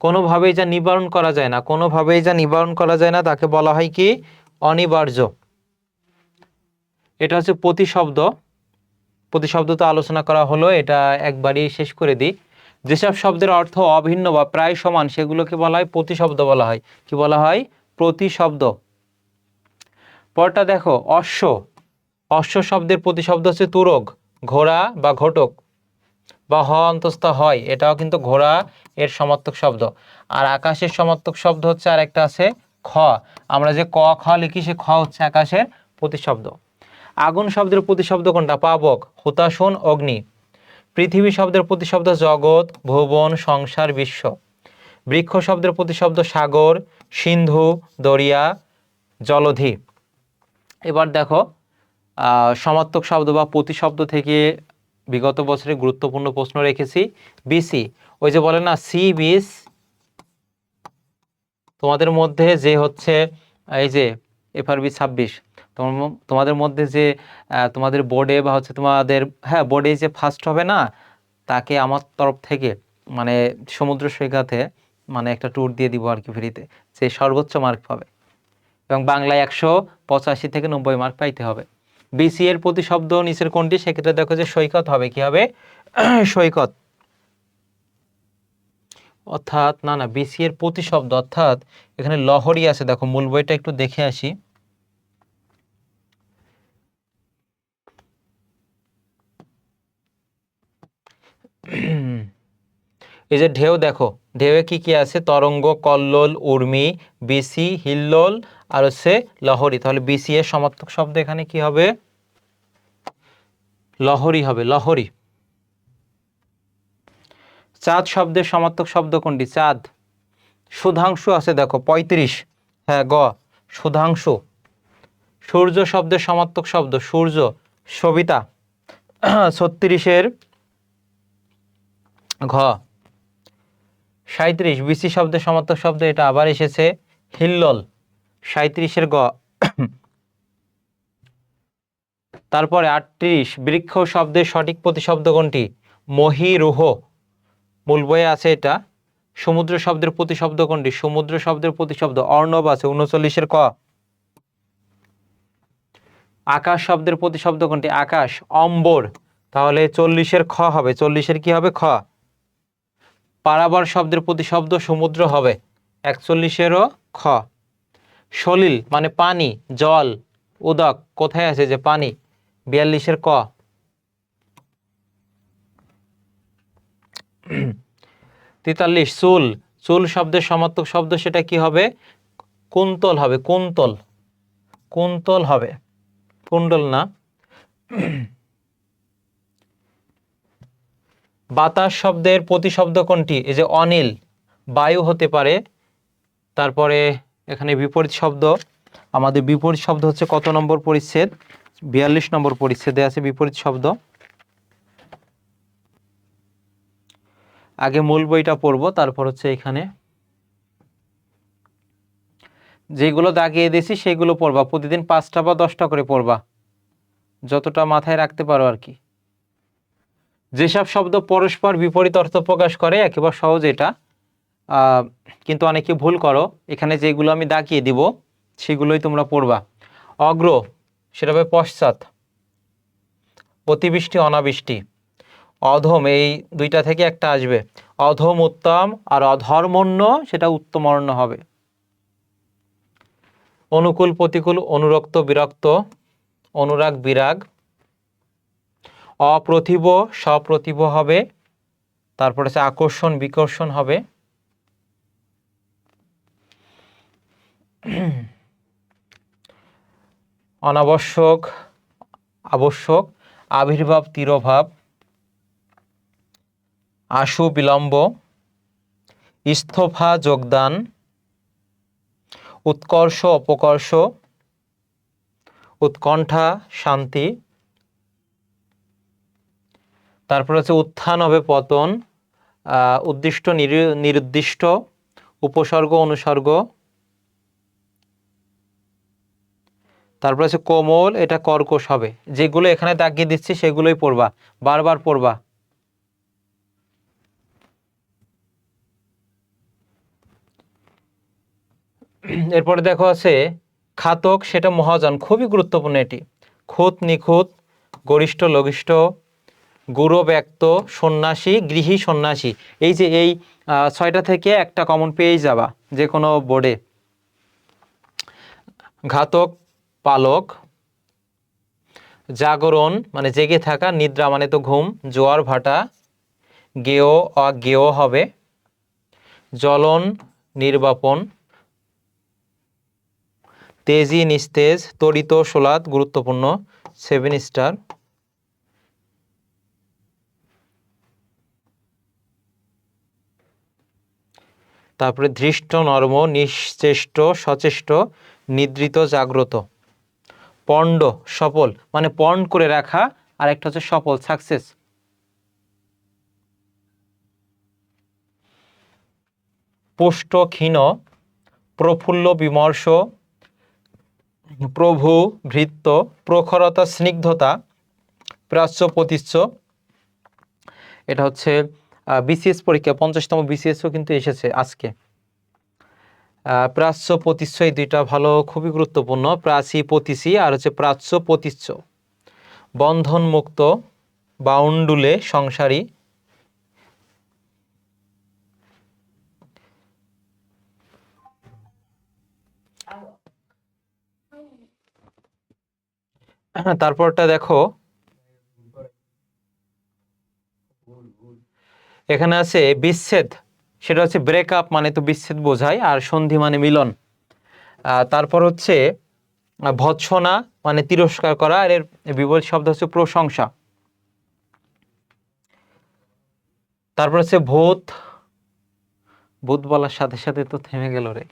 কোনোভাবেই যা নিবারণ করা যায় না, কোনোভাবেই যা নিবারণ করা যায় না তাকে বলা হয় কি? অনিবার্য। এটা হচ্ছে প্রতিশব্দ। প্রতিশব্দ তো আলোচনা করা হলো, এটা একবারই শেষ করে দিই। যেসব শব্দের অর্থ অভিন্ন বা প্রায় সমান সেগুলোকে বলা হয় প্রতিশব্দ বলা হয়, কি বলা হয়? প্রতিশব্দ। পরটা দেখো, অশ্ব। অশ্ব শব্দের প্রতিশব্দ হচ্ছে তুরগ। ঘোড়া বা ঘটক বা হ অন্তস্থ হয়, এটাও কিন্তু ঘোড়া এর সমার্থক শব্দ। আর আকাশের সমার্থক শব্দ হচ্ছে আর একটা আছে খ। আমরা যে ক খ লিখি সে খ হচ্ছে আকাশের প্রতিশব্দ। আগুন শব্দের প্রতিশব্দ কোনটা? পাবক। হুতাশন অগ্নি। পৃথিবী শব্দের প্রতিশব্দ জগৎ, ভুবন, সংসার, বিশ্ব। বৃক্ষ শব্দের প্রতিশব্দ সাগর, সিন্ধু, দরিয়া, জলধি। এবার দেখো সমার্থক শব্দ বা প্রতিশব্দ থেকে বিগত বছরে গুরুত্বপূর্ণ প্রশ্ন রেখেছি। বিসি, ওই যে বলে না সি বিচ, তোমাদের মধ্যে যে হচ্ছে এই যে FRB 26, তোমাদের মধ্যে যে তোমাদের বোর্ডে বা হচ্ছে তোমাদের বোর্ডে যে ফার্স্ট হবে না, তাকে আমার তরফ থেকে মানে সমুদ্র সৈকতে মানে একটা ট্যুর দিয়ে দিব আর কি, ফ্রিতে। যে সর্বোচ্চ মার্ক পাবে, এবং বাংলায় 185 থেকে 90 মার্ক পাইতে হবে। বিসি এর প্রতিশব্দ নিচের কোনটি? সেক্ষেত্রে দেখো যে সৈকত হবে, কি হবে? সৈকত। অর্থাৎ না বিসি এর প্রতিশব্দ, অর্থাৎ এখানে লহরী আছে, দেখো মূল বইটা একটু দেখে আসি। এই যে ঢেউ, দেখো ঢেউয়ে কি কি আছে? তরঙ্গ, কল্লোল, উর্মি, বিসি, হিল্লোল আর হচ্ছে লহরী। তাহলে বিসি এর সমার্থক শব্দ এখানে কি হবে? লহরী হবে, লহরী। চাঁদ শব্দের সমার্থক শব্দ কোনটি? চাঁদ। সুধাংশু আছে দেখো 35, গ সুধাংশু। সূর্য শব্দের সমার্থক শব্দ সূর্য, সবিতা। 36 ঘ। 37 বিসি শব্দের সমার্থক শব্দ, এটা আবার এসেছে হিল্লোল। 37 গ। তারপরে 38, বৃক্ষ শব্দের সঠিক প্রতিশব্দ কোনটি? মহীরুহ, মূল বইয়ে আছে এটা। সমুদ্র শব্দের প্রতিশব্দ কোনটি? সমুদ্র শব্দের প্রতিশব্দ অর্ণব আছে 39-এর ক। আকাশ শব্দের প্রতিশব্দ কোনটি? আকাশ অম্বর, তাহলে 40-এর খ হবে। 40-এর কি হবে? খ। পারাবার শব্দের প্রতিশব্দ সমুদ্র হবে 41-এরও খ। সলিল মানে পানি, জল, উদক কোথায় আছে? যে পানি, 42-এর ক। 43, চুল, চুল শব্দের সমার্থক শব্দ সেটা কি হবে? কুন্তল হবে, কুন্তল, কুন্তল হবে, কুণ্ডল না। বাতাস শব্দের প্রতিশব্দ কোনটি? এই যে অনিল, বায়ু হতে পারে। তারপরে এখানে বিপরীত শব্দ, আমাদের বিপরীত শব্দ হচ্ছে কত নম্বর পরিচ্ছেদ? 42 নম্বর পরিচ্ছেদে আছে বিপরীত শব্দ। আগে মূল বইটা পড়বো, তারপর হচ্ছে এখানে যেগুলো দাগিয়ে দিয়েছি সেগুলো পড়বা। প্রতিদিন 5টা বা 10টা করে পড়বা, যতটা মাথায় রাখতে পারো আর কি। যেসব শব্দ পরস্পর বিপরীত অর্থ প্রকাশ করে, একেবারে সহজ এটা, কিন্তু অনেকে ভুল করো। এখানে যেগুলো আমি দাগিয়ে দিব সেগুলোই তোমরা পড়বা। অগ্র সেটা হবে পশ্চাৎ, অতিবৃষ্টি অনাবৃষ্টি। অধম এই দুইটা থেকে একটা আসবে, অধম উত্তম আর অধর্মণ্য সেটা উত্তমর্ণ হবে। অনুকূল প্রতিকূল, অনুরক্ত বিরক্ত, অনুরাগ বিরাগ। অপ্রতিভ সপ্রতিভ হবে। তারপরে আছে আকর্ষণ বিকর্ষণ হবে। অনাবশ্যক আবশ্যক, আবির্ভাব তিরোভাব, আশু বিলম্ব, ইস্তফা যোগদান, উৎকর্ষ অপকর্ষ, উৎকণ্ঠা শান্তি। তারপর হচ্ছে উত্থান হবে পতন, উদ্দিষ্ট নিরুদ্দিষ্ট, উপসর্গ অনুসর্গ। তারপর হচ্ছে কোমল, এটা কর্কশ হবে। যেগুলো এখানে দাগিয়ে দিচ্ছি সেগুলোই পড়বা, বারবার পড়বা। এরপরে দেখো আছে খাতক, সেটা মহাজন, খুবই গুরুত্বপূর্ণ এটি। খুঁত নিখুঁত, গরিষ্ঠ লঘিষ্ঠ, গুরু ব্যক্ত, সন্ন্যাসী গৃহী সন্ন্যাসী। এই যে এই 6টা থেকে একটা কমন পেয়ে যাবা যে কোনো বোর্ডে। ঘাতক পালক, জাগরণ মানে জেগে থাকা, নিদ্রা মানে তো ঘুম, জোয়ার ভাটা, গেয় অজ্ঞেয় হবে, জ্বলন নির্বাপন, তেজি নিস্তেজ, তড়িত সোলাদ গুরুত্বপূর্ণ 7 স্টার। তারপরে ধৃষ্ট নর্ম, নিশ্চেষ্ট সচেষ্ট, নিদ্রিত জাগ্রত। পণ্ড সফল মানে পণ্ড করে রাখা, আর একটা হচ্ছে সফল সাকসেস। পুষ্ট ক্ষীণ, প্রফুল্ল বিমর্ষ, প্রভু ভৃত্য, প্রখরতা স্নিগ্ধতা, প্রাচ্য প্রতীচ্য। এটা হচ্ছে বিসিএস পরীক্ষা, 50তম বিসিএসও কিন্তু এসেছে আজকে। প্রাচ্য প্রতীচ্য এই দুইটা ভালো, খুবই গুরুত্বপূর্ণ। প্রাচী পতিচী আর হচ্ছে প্রাচ্য প্রতীচ্য। বন্ধন মুক্ত, বাউন্ডুলে সংসারী। তারপরটা দেখো, এখানে আছে বিচ্ছেদ, সেটা হচ্ছে ব্রেকআপ মানে তো বিচ্ছেদ বোঝায়, আর সন্ধি মানে মিলন। তারপর হচ্ছে ভৎসনা মানে তিরস্কার করা, আর এর বিপরীত শব্দ হচ্ছে প্রশংসা। তারপর হচ্ছে ভূত, ভূত বলার সাথে সাথে তো থেমে গেল রে।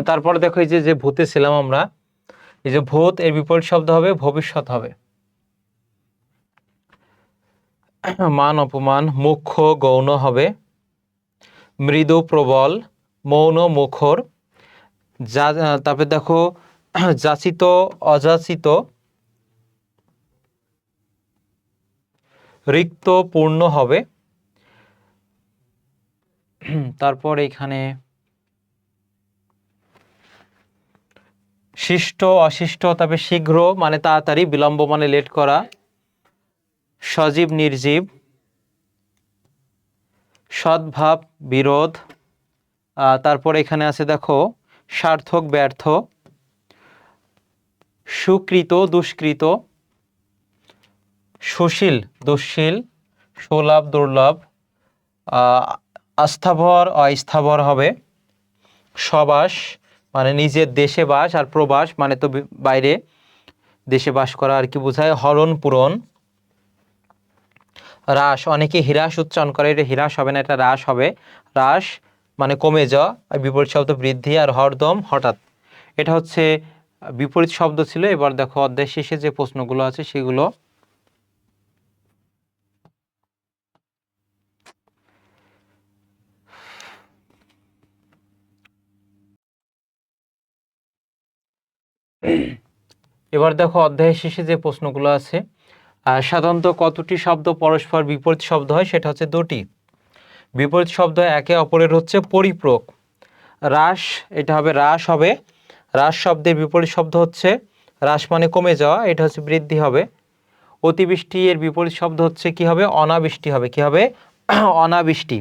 তারপরে দেখো এই যে ভূতে ছিলাম আমরা, এই যে ভূত এর বিপরীত শব্দ হবে ভবিষ্যৎ হবে। মান অপমান, মুখ্য গৌণ হবে, মৃদু প্রবল, মৌন মুখর, যা তারপরে দেখো যাচিত অযাচিত, রিক্ত পূর্ণ হবে। তারপর এখানে শিষ্ট অশিষ্ট, তবে শীঘ্র মানে তাড়াতাড়ি, বিলম্ব মানে লেট করা, সজীব নির্জীব, সদ্ভাব বিরোধ। তারপর এখানে আছে দেখো সার্থক ব্যর্থ, সুকৃত দুষ্কৃত, সুশীল দুঃশীল, সুলভ দুর্লভ, আস্থাভর অস্থাভর হবে, স্ববাস মানে নিজের দেশে বাস, আর প্রবাস মানে তো বাইরে দেশে বাস করা আর কি বোঝায়, হরণ পূরণ। হ্রাস, অনেকে হ্রাস উচ্চারণ করে, এটা হ্রাস হবে না, এটা হ্রাস হবে। হ্রাস মানে কমে যাওয়া, বিপরীত শব্দ বৃদ্ধি, আর হরদম হঠাৎ, এটা হচ্ছে বিপরীত শব্দ ছিল। এবার দেখো অধ্যায় শেষে যে প্রশ্নগুলো আছে সেগুলো। এবার দেখো অধ্যায়ের শেষে যে প্রশ্নগুলো আছে, সাধারণত কতটি শব্দ পরস্পর বিপরীত শব্দ হয়, সেটা হচ্ছে দুটি। বিপরীত শব্দ একে অপরের হচ্ছে পরিপূরক। হ্রাস, এটা হবে হ্রাস হবে, হ্রাস শব্দের বিপরীত শব্দ হচ্ছে হ্রাস মানে কমে যাওয়া, এটা হচ্ছে বৃদ্ধি হবে। অতিবৃষ্টি এর বিপরীত শব্দ হচ্ছে কি হবে, অনাবৃষ্টি হবে। কি হবে? অনাবৃষ্টি।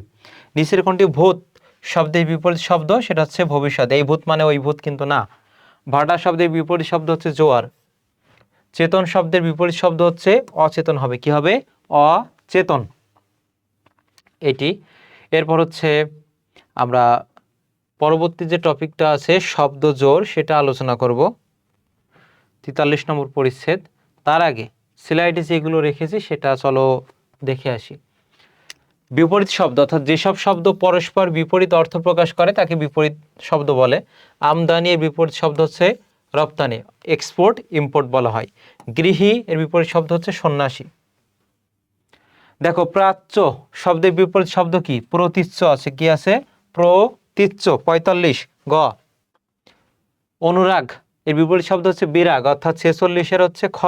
নিচের কোনটি ভূত শব্দের বিপরীত শব্দ, সেটা হচ্ছে ভবিষ্যৎ। এই ভূত মানে ওই ভূত কিন্তু না। ভাটা শব্দের বিপরীত শব্দ হচ্ছে জোয়ার। চেতন শব্দের বিপরীত শব্দ হচ্ছে অচেতন হবে। কি হবে? অচেতন। এটি। এরপর হচ্ছে আমরা পরবর্তী যে টপিকটা আছে শব্দ জোর, সেটা আলোচনা করব 43 নম্বর পরিচ্ছেদ। তার আগে স্লাইডে যেগুলো রেখেছি সেটা চলো দেখে আসি। বিপরীত শব্দ অর্থাৎ যেসব শব্দ পরস্পর বিপরীত অর্থ প্রকাশ করে তাকে বিপরীত শব্দ বলে। আমদানি এর বিপরীত শব্দ হচ্ছে রপ্তানি, এক্সপোর্ট ইম্পোর্ট বলা হয়। গৃহী এর বিপরীত শব্দ হচ্ছে সন্ন্যাসী। দেখো প্রাচ্য শব্দের বিপরীত শব্দ কি? প্রতীচ্য আছে। কি আছে? প্রতীচ্য। 45 গ। অনুরাগ এর বিপরীত শব্দ হচ্ছে বিরাগ, অর্থাৎ 46 হচ্ছে খ।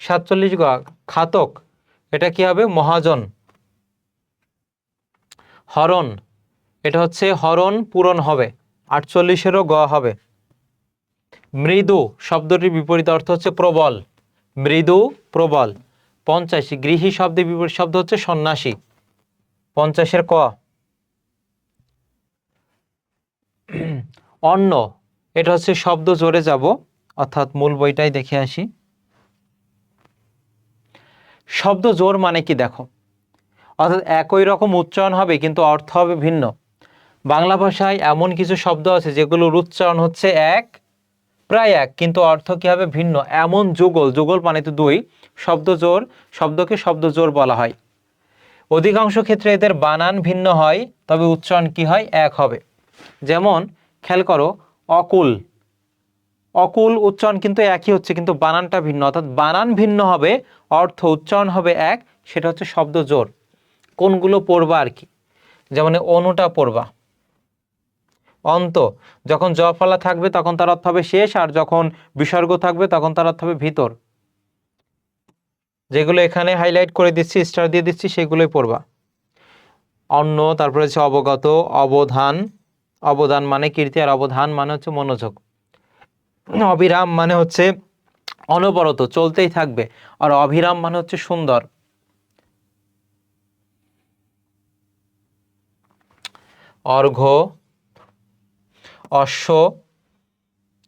47 গ। খাতক, এটা কি হবে? মহাজন। হরণ, এটা হচ্ছে হরণ পূরণ হবে, 48 গ হবে। মৃদু শব্দটির বিপরীত অর্থ হচ্ছে প্রবল, মৃদু প্রবল। 85 গৃহী শব্দের বিপরীত শব্দ হচ্ছে সন্ন্যাসী, 50 ক। অন্য, এটা হচ্ছে শব্দ জোরে যাব, অর্থাৎ মূল বইটাই দেখে আসি। শব্দ জোর মানে কি দেখো, অর্থাৎ একই রকম উচ্চারণ হবে কিন্তু অর্থ হবে ভিন্ন। বাংলা ভাষায় এমন কিছু শব্দ আছে যেগুলোর উচ্চারণ হচ্ছে এক, প্রায় এক, কিন্তু অর্থ কি হবে? ভিন্ন। এমন যুগল, যুগল মানে তো দুই, শব্দ জোর, শব্দকে শব্দ জোর বলা হয়। অধিকাংশ ক্ষেত্রে এদের বানান ভিন্ন হয়, তবে উচ্চারণ কি হয়? এক হবে। যেমন খেয়াল করো, অকুল, অকুল উচ্চারণ কিন্তু একই হচ্ছে, কিন্তু বানানটা ভিন্ন, অর্থাৎ বানান ভিন্ন হবে, অর্থ উচ্চারণ হবে এক, সেটা হচ্ছে শব্দ জোর। কোনগুলো পড়বা আর কি, যেমন অনুটা পড়বা। অন্ত, যখন জ ফলা থাকবে তখন তার অর্থ হবে শেষ, আর যখন বিসর্গ থাকবে তখন তার অর্থ হবে ভিতর। যেগুলো এখানে হাইলাইট করে দিচ্ছি, স্টার দিয়ে দিচ্ছি, সেগুলোই পড়বা। অন্য, তারপরে হচ্ছে অবগত, অবধান, অবদান মানে কীর্তি, আর অবধান মানে হচ্ছে মনোযোগ। অবিরাম মানে হচ্ছে অনবরত, চলতেই থাকবে, আর অবিরাম মানে হচ্ছে সুন্দর। অর্ঘ্য, অশ্ব,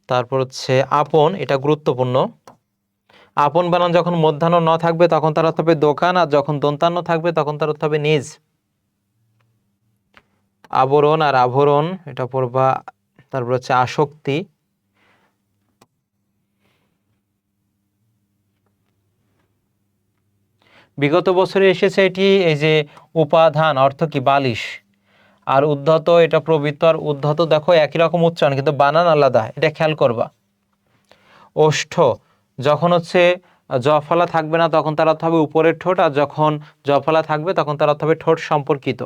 তারপর হচ্ছে আপন, এটা গুরুত্বপূর্ণ। আপন বানান যখন মধ্যাহ্ন ন থাকবে তখন তার অর্থ হবে দোকান, আর যখন দন্তান্ন থাকবে তখন তার অর্থ হবে নিজ। আবরণ আর আভরণ, এটা পড়বা। তারপর হচ্ছে আসক্তি। বিগত বছরে এসেছে এটি, এই যে উপাধান অর্থ কি? বালিশ। আর উদ্ধত এটা প্রবৃত্ত, আর উদ্ধত দেখো একই রকম উচ্চারণ কিন্তু বানান আলাদা, এটা খেয়াল করবা। ওষ্ঠ যখন হচ্ছে জফলা থাকবে না তখন তার অর্থ হবে উপরের ঠোঁট, আর যখন জফলা থাকবে তখন তার অর্থ হবে ঠোঁট সম্পর্কিত।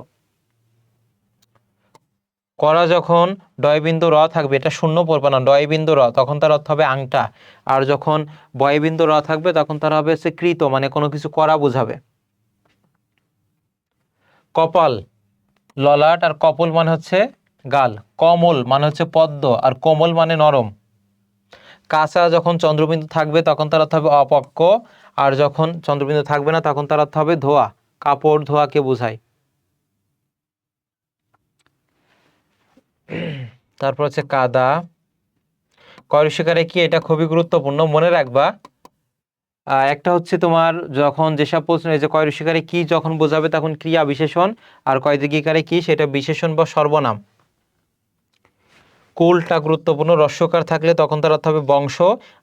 করা যখন ডয়বিন্দু র থাকবে, এটা শূন্য পড়বে না, ডয়বিন্দু র, তখন তার অর্থ হবে আংটা। আর যখন বয়বিন্দু র থাকবে তখন তার হবে হচ্ছে কৃত, মানে কোনো কিছু করা বোঝাবে। কপাল ললাট, আর কপল মানে হচ্ছে গাল। কমল মানে হচ্ছে পদ্ম, আর কোমল মানে নরম। কাঁচা যখন চন্দ্রবিন্দু থাকবে তখন তার অর্থ হবে অপক্ক, আর যখন চন্দ্রবিন্দু থাকবে না তখন তার অর্থ হবে ধোয়া, কাপড় ধোয়াকে বোঝায়। তারপর হচ্ছে কাদা। কয়রসিকারে কি, এটা খুবই গুরুত্বপূর্ণ, মনে রাখবা। একটা হচ্ছে তোমার যখন যেসব প্রশ্ন, এই যে কয়রসিকারে কি যখন বোঝাবে তখন ক্রিয়া বিশেষণ, আর কয়দিঘিকারে কি সেটা বিশেষণ বা সর্বনাম। কুলটা গুরুত্বপূর্ণ, হ্রস্বকার থাকলে তখন তার অর্থ হবে বংশ,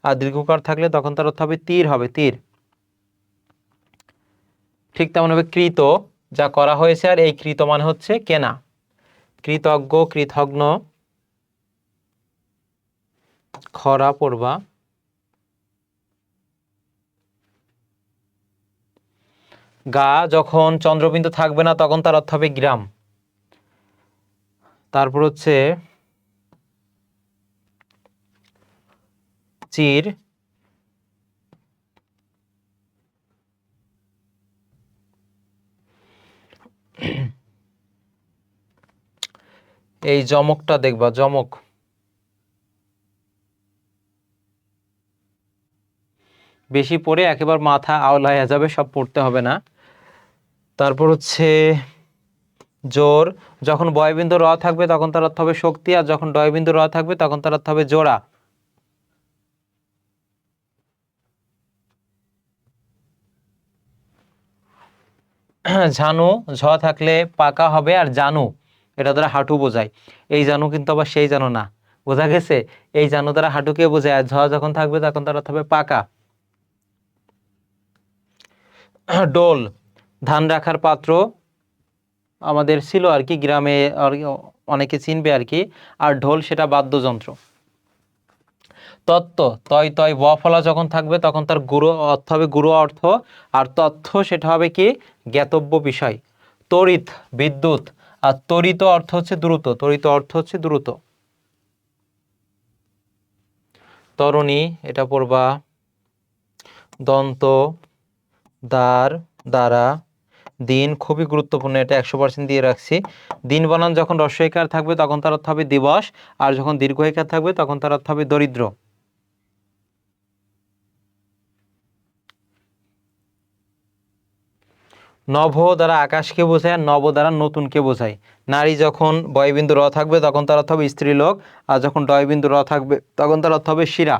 আর দীর্ঘকার থাকলে তখন তার অর্থ হবে তীর, হবে তীর। ঠিক তেমন ভাবে কৃত, যা করা হয়েছে, আর এই কৃত মানে হচ্ছে কেনা। কৃতজ্ঞ, কৃতঘ্ন, খরা পড়বা। গা যখন চন্দ্রবিন্দু থাকবে না তখন তার অর্থ হবে গ্রাম। তারপর হচ্ছে চির, এই যমকটা দেখবা, যমক। বেশি পড়ে একেবারে মাথা আওলা হয়ে যাবে, সব পড়তে হবে না। তারপর হচ্ছে জোর, যখন বয়বিন্দু র থাকবে তখন তার অর্থ হবে শক্তি, আর যখন ডয়বিন্দু র থাকবে তখন তার অর্থ হবে জোড়া। ঝানু, ঝ থাকলে পাকা হবে, আর জানু এটা দ্বারা হাঁটু বোঝায়। এই জানু কিন্তু আবার সেই জানু না, বোঝা গেছে? এই জানু দ্বারা হাঁটুকে বোঝায়, আর ঝ যখন থাকবে তখন তার অর্থ হবে পাকা। ডোল, ধান রাখার পাত্র, আমাদের ছিল আর কি গ্রামে, আর অনেকে চিনবে আর কি। আর ঢোল সেটা বাদ্যযন্ত্র। তত্ত্ব, তয় তয় ব ফলা যখন থাকবে তখন তার গুরু অর্থ হবে গুরু অর্থ, আর তথ্য সেটা হবে কি জ্ঞাতব্য বিষয়। তড়িৎ বিদ্যুৎ, আর তড়িত অর্থ হচ্ছে দ্রুত, তড়িত অর্থ হচ্ছে দ্রুত। তরণী এটা পড়বা। দন্ত, দ্বার, দ্বারা। দিন খুবই গুরুত্বপূর্ণ, এটা 100% দিয়ে রাখছি। দিন বানান যখন হ্রস্বইকার থাকবে তখন তার অর্থ হবে দিবস, আর যখন দীর্ঘইকার থাকবে তখন তার অর্থ হবে দরিদ্র। নভ দ্বারা আকাশকে বোঝায়, আর নব দ্বারা নতুনকে বোঝায়। নারী যখন বয়বিন্দু র থাকবে তখন তার অর্থ হবে স্ত্রীলোক, আর যখন ডয়বিন্দু র থাকবে তখন তার অর্থ হবে শিরা।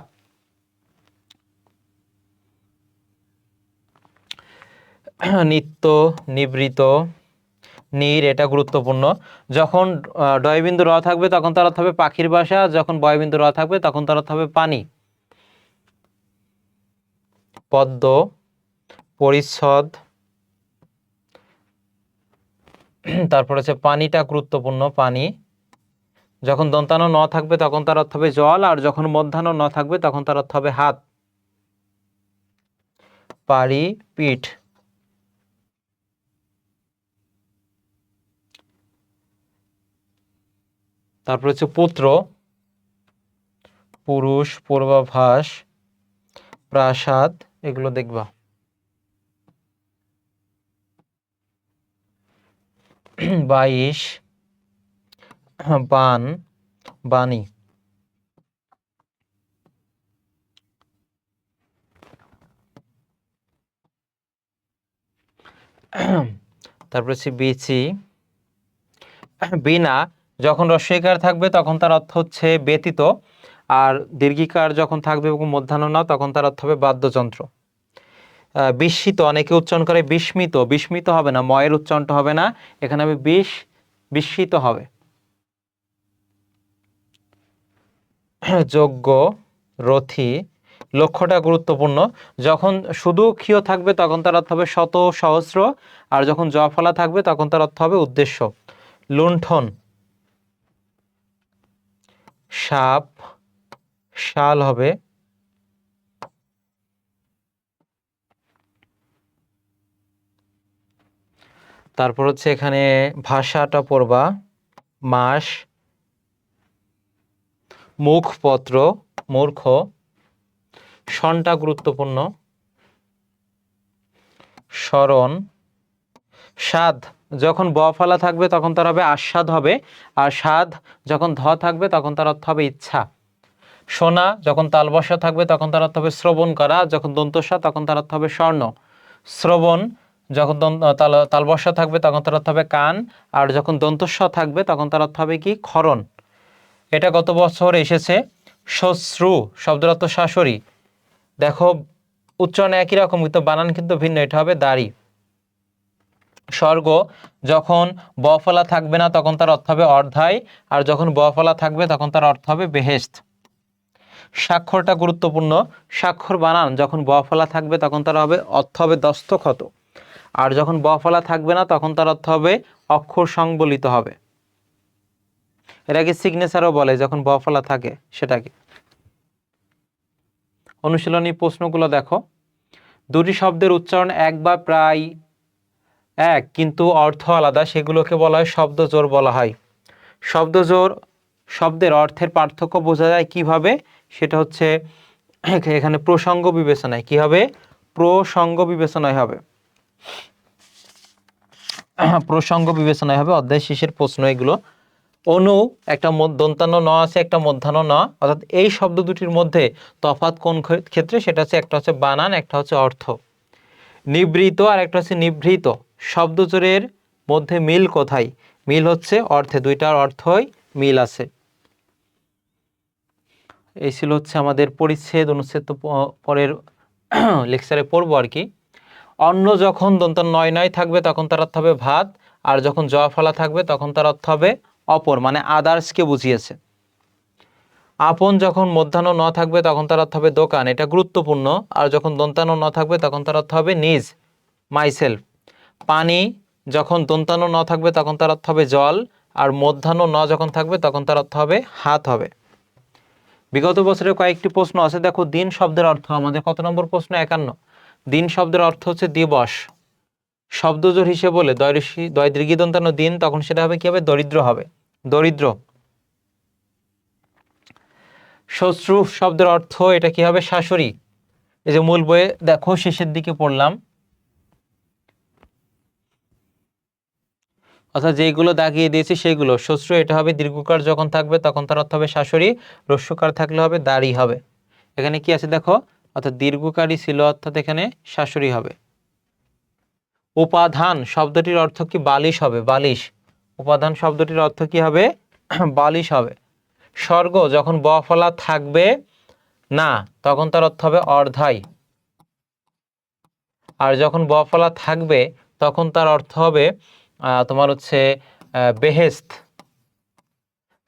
নিত্য, নিবৃত, নীর এটা গুরুত্বপূর্ণ, যখন ডয়বিন্দু র থাকবে তখন তার অর্থ হবে পাখির বাসা, যখন বয়বিন্দু র থাকবে তখন তার অর্থ হবে পানি। পদ্ম, পরিচ্ছদ। তারপর হচ্ছে পানিটা গুরুত্বপূর্ণ, পানি যখন দন্তানো ন থাকবে তখন তার অর্থ হবে জল, আর যখন মধ্যাহ্ন ন থাকবে তখন তার অর্থ হবে হাত। পারি, পিঠ। তারপর হচ্ছে পুত্র, পুরুষ, পূর্বাভাস, প্রাসাদ, এগুলো দেখবা। বাইশ, বান, বাণী। তারপর হচ্ছে বিচি। বিনা যখন হ্রস্বইকার থাকবে তখন তার অর্থ হচ্ছে ব্যতীত, আর দীর্ঘিকার যখন থাকবে এবং মধ্যাহ্ন না তখন তার অর্থ হবে বাদ্যযন্ত্র। বিস্মিত, অনেকে উচ্চারণ করে বিস্মিত, বিস্মিত হবে না, ময়ের উচ্চারণটা হবে না, এখানে হবে বিস্মিত হবে। যোগ্য, রথি, লক্ষ্যটা গুরুত্বপূর্ণ, যখন শুধু ক্ষীয় থাকবে তখন তার অর্থ হবে শত সহস্র, আর যখন জ ফলা থাকবে তখন তার অর্থ হবে উদ্দেশ্য। লুণ্ঠন, সাপ, শাল হবে। তারপর হচ্ছে এখানে ভাষাটা পড়বা, মাস, মুখপত্র, মূর্খ, সনটা গুরুত্বপূর্ণ, স্মরণ, স্বাদ যখন ব ফলা থাকবে তখন তার হবে আস্বাদ হবে, আর স্বাদ যখন ধ থাকবে তখন তার অর্থ হবে ইচ্ছা। শোনা যখন তালবসা থাকবে তখন তার অর্থ হবে শ্রবণ করা, যখন দন্তস্বা তখন তার অর্থ হবে স্বর্ণ। শ্রবণ যখন তালবসা থাকবে তখন তার অর্থ হবে কান, আর যখন দন্তস্ব থাকবে তখন তার অর্থ হবে কি ক্ষরণ। এটা গত বছর এসেছে। শ্বশ্রু শব্দের অর্থ শাশুড়ি। দেখো উচ্চারণ একই রকম কিন্তু বানান কিন্তু ভিন্ন, এটা হবে দাড়ি। স্বর্গ যখন ব ফলা থাকবে না তখন তার অর্থ হবে অর্ধায়, আর যখন ব ফলা থাকবে তখন তার অর্থ হবে বেহেশত। স্বাক্ষরটা গুরুত্বপূর্ণ। স্বাক্ষর বানান যখন ব ফলা থাকবে তখন তার হবে অর্থ হবে দস্তখত, আর যখন ব ফলা থাকবে না তখন তার অর্থ হবে অক্ষর সংবলিত হবে। এটাকে সিগনেচারও বলে যখন ব ফলা থাকে সেটাকে। অনুশীলনী প্রশ্নগুলো দেখো। দুটি শব্দের উচ্চারণ এক বা প্রায় এক কিন্তু অর্থ আলাদা, সেগুলোকে বলা হয় শব্দজোড় বলা হয়। শব্দজোড় শব্দের অর্থের পার্থক্য বোঝা যায় কিভাবে, সেটা হচ্ছে এখানে প্রসঙ্গ বিবেচনায়। কি হবে? প্রসঙ্গ বিবেচনায় হবে, প্রসঙ্গ বিবেচনায় হবে। অধ্যায় শেষের প্রশ্ন এগুলো। অনু একটা দন্তান্ন ন আছে, একটা মধ্যাহ্ন ন, অর্থাৎ এই শব্দ দুটির মধ্যে তফাৎ কোন ক্ষেত্রে, সেটা হচ্ছে একটা হচ্ছে বানান, একটা হচ্ছে অর্থ। নিবৃত আর একটা হচ্ছে নিভৃত, শব্দজোড়ের মধ্যে মিল কোথায়? মিল হচ্ছে অর্থে, দুইটার অর্থই মিল আছে। এই ছিল হচ্ছে আমাদের পরিচ্ছেদ। অনুচ্ছেদ তো পরের লেকচারে পড়বো আর কি। অন্ন যখন দন্তান্ন নয় নয় থাকবে তখন তার অর্থ হবে ভাত, আর যখন জ ফলা থাকবে তখন তার অর্থ হবে অপর, মানে আদার্সকে বুঝিয়েছে। আপন যখন মধ্যাহ্ন ন থাকবে তখন তার অর্থ হবে দোকান, এটা গুরুত্বপূর্ণ, আর যখন দন্তান্ন ন থাকবে তখন তার অর্থ হবে নিজ, মাইসেলফ। পানি যখন দন্তান্ন ন থাকবে তখন তার অর্থ হবে জল, আর মধ্যাহ্ন ন যখন থাকবে তখন তার অর্থ হবে হাত হবে। বিগত বছরের কয়েকটি প্রশ্ন আছে, দেখো দিন শব্দের অর্থ আমাদের কত নম্বর প্রশ্ন? 51। দিন শব্দের অর্থ হচ্ছে দিবস। শব্দজোড় হিসেবে বলে দয় দীর্ঘ দন্তান্ন দিন, তখন সেটা হবে কি হবে? দরিদ্র হবে, দরিদ্র। শ্বশ্রু শব্দের অর্থ এটা কি হবে? শাশুড়ি। এই যে মূল বইয়ে দেখো শেষের দিকে পড়লাম, অর্থাৎ যেগুলো দাগিয়ে দিয়েছি সেগুলো। শ্বশ্রু এটা হবে দীর্ঘকার যখন থাকবে তখন তার অর্থ হবে শাশুড়ি, হ্রস্বকার থাকলে হবে দাড়ি হবে। এখানে কি আছে দেখো, অর্থাৎ দীর্ঘকারই ছিল, অর্থাৎ এখানে শাশুড়ি হবে। উপাধান শব্দটির অর্থ কি? বালিশ হবে, বালিশ। উপাদান শব্দটির অর্থ কি হবে? বালিশ হবে। স্বর্গ যখন ব ফলা থাকবে না তখন তার অর্থ হবে অর্ধায়, আর যখন ব ফলা থাকবে তখন তার অর্থ হবে তোমার হচ্ছে বেহেস্ত।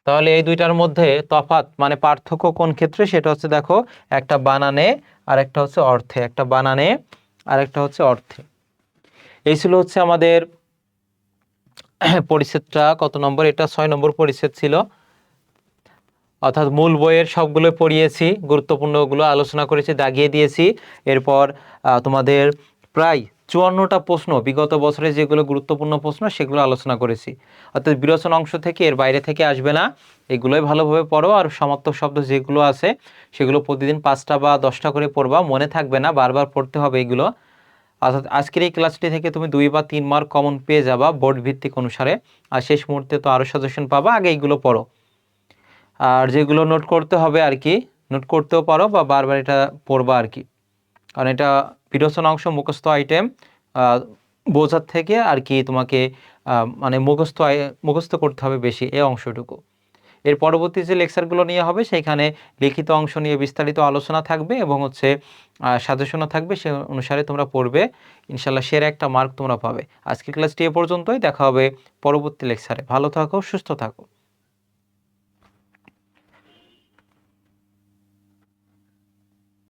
তাহলে এই দুইটার মধ্যে তফাৎ মানে পার্থক্য কোন ক্ষেত্রে, সেটা হচ্ছে দেখো একটা বানানে আর একটা হচ্ছে অর্থে, একটা বানানে আর একটা হচ্ছে অর্থে। এই ছিল হচ্ছে আমাদের পরিচ্ছেদটা কত নম্বর? এটা 6 নম্বর পরিচ্ছেদ ছিল। অর্থাৎ মূল বইয়ের সবগুলো পড়িয়েছি, গুরুত্বপূর্ণগুলো আলোচনা করেছি, দাগিয়ে দিয়েছি। এরপর তোমাদের প্রায় 54টা প্রশ্ন, বিগত বছরে যেগুলো গুরুত্বপূর্ণ প্রশ্ন সেগুলো আলোচনা করেছি। অর্থাৎ বিরোচন অংশ থেকে এর বাইরে থেকে আসবে না, এগুলোই ভালোভাবে পড়ো। আর সমার্থক শব্দ যেগুলো আছে সেগুলো প্রতিদিন 5টা বা 10টা করে পড়বা, মনে থাকবে না, বারবার পড়তে হবে এগুলো। অর্থাৎ আজকের এই ক্লাসটি থেকে তুমি 2 বা 3 মার্ক কমন পেয়ে যাবা বোর্ড ভিত্তিক অনুসারে। আর শেষ মুহূর্তে তো আরও সাজেশন পাবা, আগে এইগুলো পড়ো। আর যেগুলো নোট করতে হবে আর কি, নোট করতেও পারো বা বারবার এটা পড়বা আর কি, কারণ এটা বিরোচন অংশ মুখস্থ আইটেম বোঝার থেকে আর কি তোমাকে মানে মুখস্থ করতে হবে বেশি এই অংশটুকু। এর পরবর্তী যে লেকচারগুলো নিয়ে হবে সেখানে লিখিত অংশ নিয়ে বিস্তারিত আলোচনা থাকবে এবং হচ্ছে সাজেশনও থাকবে, সে অনুসারে তোমরা পড়বে, ইনশাল্লাহ সেরা একটা মার্ক তোমরা পাবে। আজকের ক্লাসটি এ পর্যন্তই, দেখা হবে পরবর্তী লেকচারে। ভালো থাকো, সুস্থ থাকো।